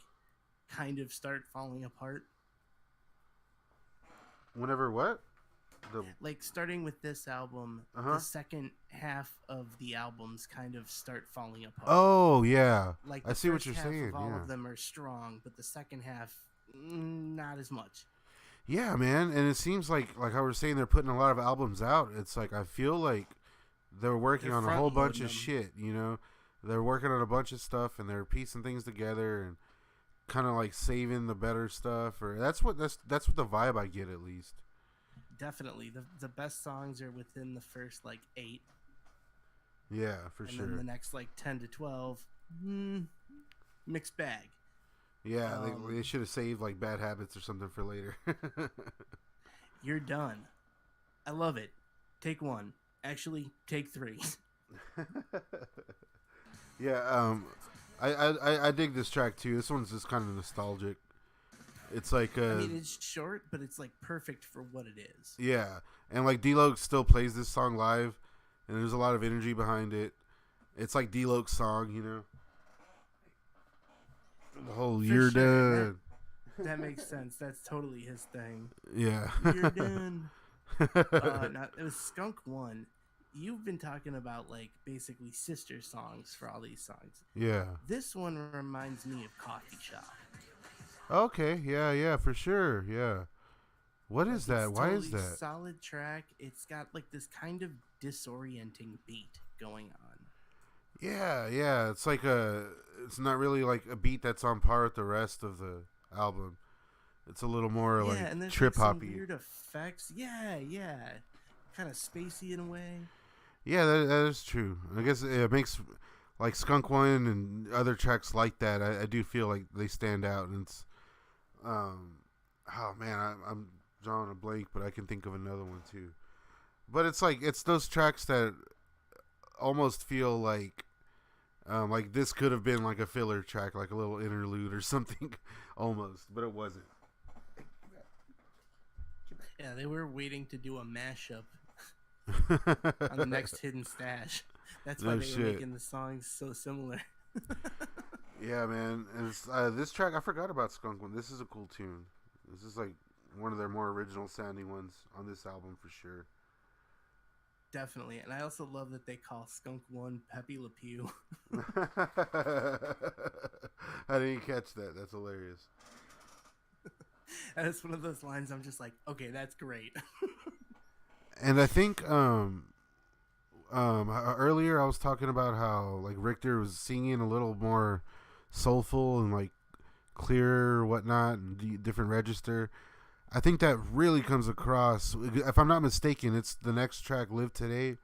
kind of start falling apart. Whenever what? The Like starting with this album, the second half of the albums kind of start falling apart. Oh yeah, Like I the see what first you're half saying. of all Yeah. of them are strong, but the second half, not as much. Yeah, man, and it seems like I was saying, they're putting a lot of albums out. It's like I feel like they're working They're on a front whole bunch loading of them. shit. You know, they're working on a bunch of stuff and they're piecing things together and kind of like saving the better stuff. Or that's what the vibe I get at least. Definitely, the best songs are within the first like 8, Yeah, for and then the sure. next like 10 to 12, mixed bag. Yeah, they Um, should have saved like Bad Habits or something for later. you're done. I love it. Take 1. Actually, take 3. Yeah, I dig this track too. This one's just kind of nostalgic. It's like I mean, it's short, but it's like perfect for what it is. yeah, and like D-Lo still plays this song live, and there's a lot of energy behind it. It's like D-Lo's song, you know. The whole For "you're sure. done." That makes sense. That's totally his thing. Yeah. You're done. Now, it was Skunk One. You've been talking about like basically sister songs for all these songs. Yeah. This one reminds me of Coffee Shop. Okay. Yeah. Yeah. For sure. Yeah. What Like is that? it's Why is totally that? solid track. It's got like this kind of disorienting beat going on. Yeah. Yeah. It's like it's not really like a beat that's on par with the rest of the album. It's a little more Yeah, like and there's trip like some hoppy. weird effects. Yeah. Kind of spacey in a way. Yeah, that is true. I guess it makes like Skunk One and other tracks like that. I do feel like they stand out, and it's oh man, I'm drawing a blank, but I can think of another one too. But it's like it's those tracks that almost feel like this could have been like a filler track, like a little interlude or something, almost, but it wasn't. Yeah, they were waiting to do a mashup on the next hidden stash. That's why No they were shit. making the songs so similar. Yeah, man. And it's, this track, I forgot about Skunk One. This is a cool tune. This is like one of their more original sounding ones on this album for sure. Definitely. And I also love that they call Skunk One Pepe Le Pew. I didn't catch that. That's hilarious. And it's one of those lines I'm just like, okay, that's great. And I think earlier I was talking about how like Richter was singing a little more soulful and like clearer or whatnot and different register. I think that really comes across. If I'm not mistaken, it's the next track, "Live Today."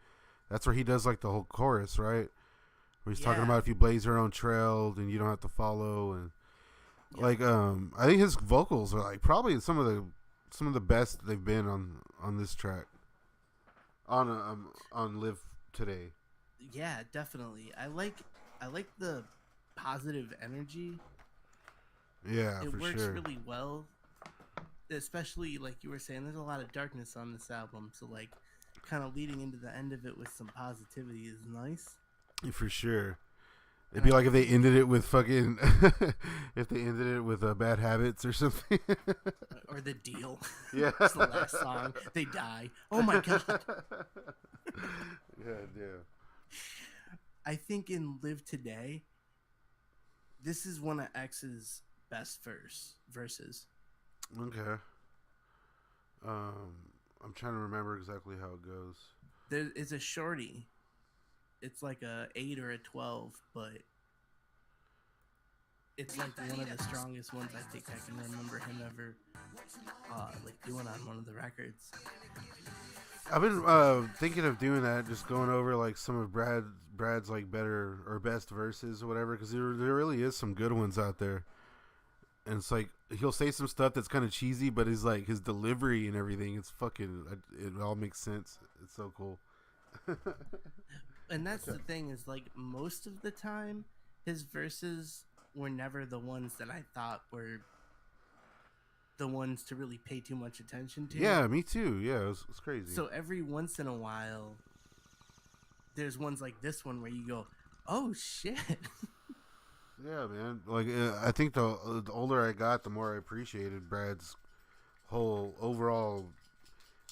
That's where he does like the whole chorus, right? Where he's talking Yeah. about if you blaze your own trail, then you don't have to follow, and Yeah. like I think his vocals are like probably some of the best they've been on this track on "Live Today." Yeah, definitely. I like the positive energy. Yeah, It for works sure. really well. Especially like you were saying, there's a lot of darkness on this album, so like kind of leading into the end of it with some positivity is nice. For sure. It'd And be I like if they think, ended it with fucking if they ended it with Bad Habits or something. or The Deal. Yeah. It's the last song. They die. Oh my god. Yeah. I think in Live Today, this is one of X's best verses. Okay. I'm trying to remember exactly how it goes. There is a shorty. It's like a 8 or a 12, but it's like one of the strongest ones I think I can remember him ever like doing on one of the records. I've been thinking of doing that, just going over like some of Brad's like better or best verses or whatever, because there really is some good ones out there. And it's like he'll say some stuff that's kind of cheesy, but his like his delivery and everything, it's fucking, it all makes sense. It's so cool. And that's the thing is like most of the time his verses were never the ones that I thought were the ones to really pay too much attention to. Yeah, me too. Yeah, it's crazy. So every once in a while there's ones like this one where you go, "Oh shit." Yeah, man. Like I think the older I got, the more I appreciated Brad's whole overall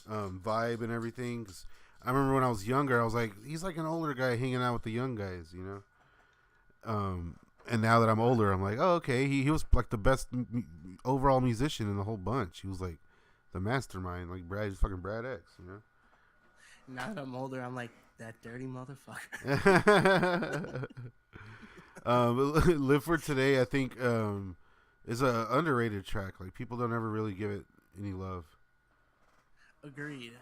vibe and everything. 'Cause I remember when I was younger, I was like, he's like an older guy hanging out with the young guys, you know. And now that I'm older, I'm like, oh, okay, he was like the best overall musician in the whole bunch. He was like the mastermind, like fucking Brad X, you know. Now that I'm older, I'm like, that dirty motherfucker. Live for Today, I think, is a underrated track. Like, people don't ever really give it any love. Agreed.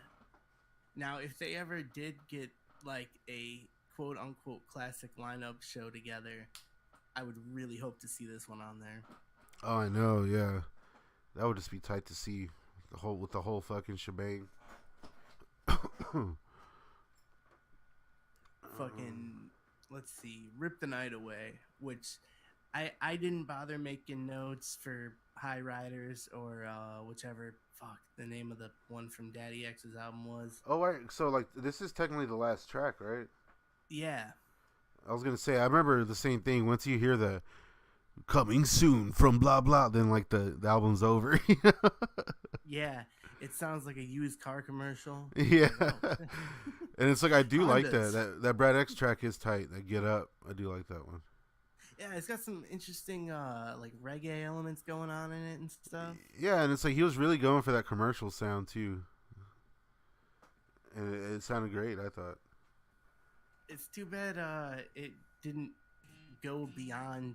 Now, if they ever did get like a quote unquote classic lineup show together, I would really hope to see this one on there. Oh, I know, yeah. That would just be tight to see with the whole fucking shebang. Fucking, let's see, Rip the Night Away, which I didn't bother making notes for High Riders or whichever the name of the one from Daddy X's album was. Oh, right. So, like, this is technically the last track, right? Yeah. I was going to say, I remember the same thing. Once you hear the coming soon from blah, blah, then, like, the album's over. Yeah. It sounds like a used car commercial. Yeah. Like, oh. And it's like, I do like Hondas. that Brad X track is tight. That Get Up. I do like that one. Yeah, it's got some interesting like reggae elements going on in it and stuff. Yeah, and it's like he was really going for that commercial sound too. And it sounded great, I thought. It's too bad it didn't go beyond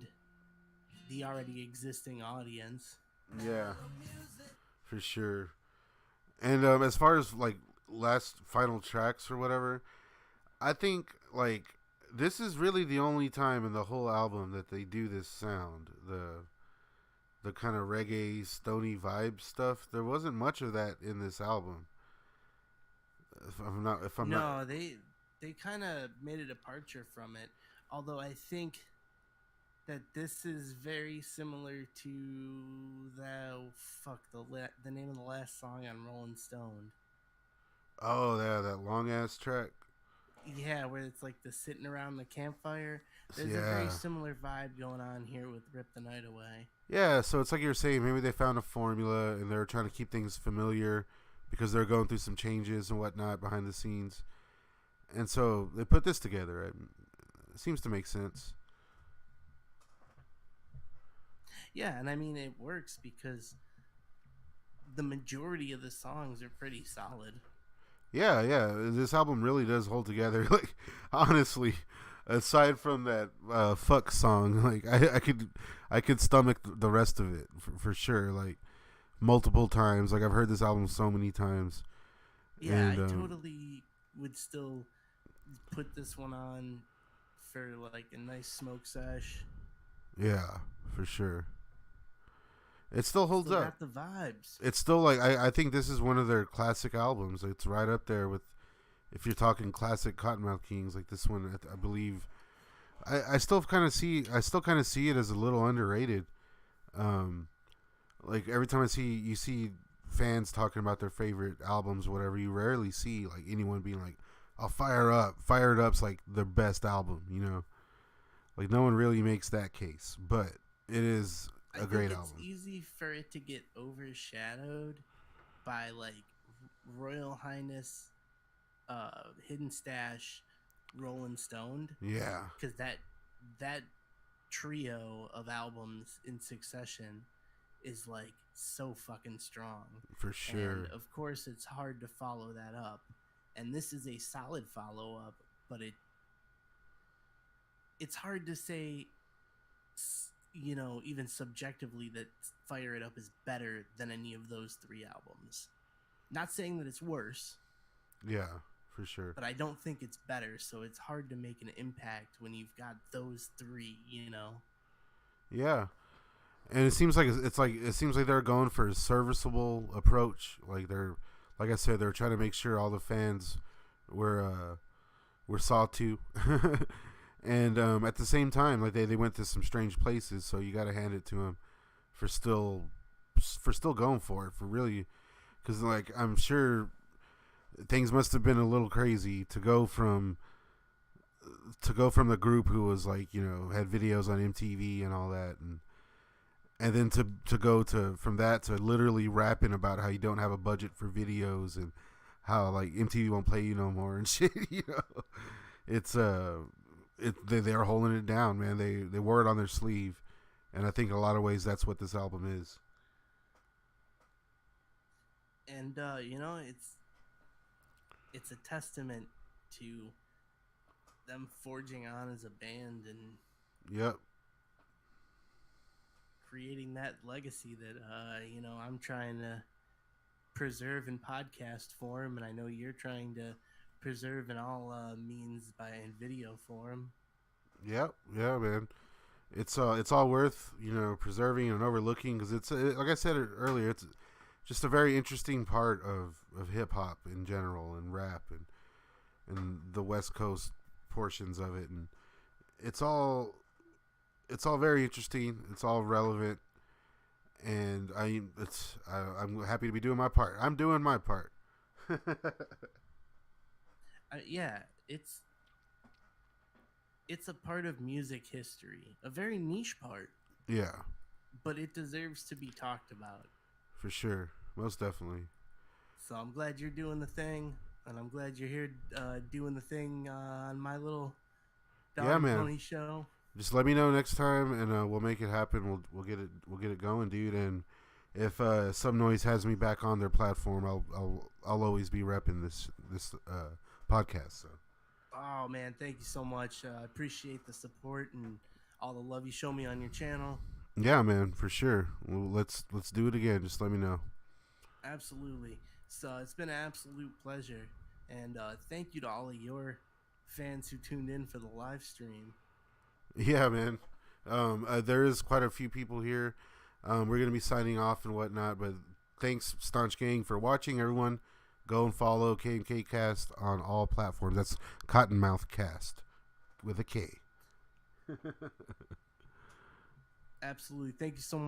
the already existing audience. Yeah, for sure. And as far as like last final tracks or whatever, I think like this is really the only time in the whole album that they do this sound, the kind of reggae stony vibe stuff. There wasn't much of that in this album. They kind of made a departure from it. Although I think that this is very similar to the name of the last song on Rolling Stone. Oh, yeah, that long ass track. Yeah, where it's like the sitting around the campfire. There's Yeah. a very similar vibe going on here with Rip the Night Away. Yeah, so it's like you were saying, maybe they found a formula and they were trying to keep things familiar because they're going through some changes and whatnot behind the scenes. And so they put this together. It seems to make sense. Yeah, and I mean, it works because the majority of the songs are pretty solid. Yeah. This album really does hold together. Like, honestly, aside from that fuck song, like I could stomach the rest of it for sure. Like multiple times. Like I've heard this album so many times. Yeah, I totally would still put this one on for like a nice smoke sesh. Yeah, for sure. It still holds Still up. got the vibes. It's still like I think this is one of their classic albums. It's right up there with, if you're talking classic Kottonmouth Kings, like this one. I believe I still kind of see it as a little underrated. Like every time you see fans talking about their favorite albums, whatever, you rarely see like anyone being like, "Oh, Fire It Up's like their best album," you know. Like no one really makes that case, but it is a great album. It's easy for it to get overshadowed by like Royal Highness, Hidden Stash, Rolling Stoned. Yeah, because that trio of albums in succession is like so fucking strong. For sure. And of course, it's hard to follow that up. And this is a solid follow up, but it's hard to say, you know, even subjectively, that Fire It Up is better than any of those three albums. Not saying that it's worse. Yeah, for sure. But I don't think it's better, so it's hard to make an impact when you've got those three, you know. Yeah. And it seems like they're going for a serviceable approach. Like I said, they're trying to make sure all the fans were saw to. And at the same time, like they went to some strange places, so you got to hand it to them for still going for it, for really, because like I'm sure things must have been a little crazy to go from the group who was like, you know, had videos on MTV and all that, and then to go from that to literally rapping about how you don't have a budget for videos and how like MTV won't play you no more and shit. You know, it's they're holding it down, man. They wore it on their sleeve, and I think in a lot of ways that's what this album is. And you know, it's a testament to them forging on as a band and Yep. creating that legacy that you know, I'm trying to preserve in podcast form, and I know you're trying to preserve in all means by in video form. Yep. Yeah, man. It's all worth, you know, preserving and overlooking because like I said earlier, it's just a very interesting part of hip hop in general and rap and the West Coast portions of it, and it's all very interesting. It's all relevant, and I'm happy to be doing my part. I'm doing my part. Yeah, it's a part of music history, a very niche part, Yeah, but it deserves to be talked about. for sure, most definitely. So I'm glad you're doing the thing, and I'm glad you're here doing the thing on my little dog Yeah, and man. pony show. Just let me know next time, and we'll make it happen. We'll get it going, dude. And if Some Noise has me back on their platform, I'll always be repping this podcast. So Oh man, thank you so much. I appreciate the support and all the love you show me on your channel. yeah, man, for sure. Well, let's do it again. Just let me know. Absolutely. So it's been an absolute pleasure, and thank you to all of your fans who tuned in for the live stream. Yeah, man. There is quite a few people here. We're gonna be signing off and whatnot, but thanks, Staunch Gang, for watching. Everyone, go and follow K&K Kast on all platforms. That's Kottonmouth Kast with a K. Absolutely. Thank you so much.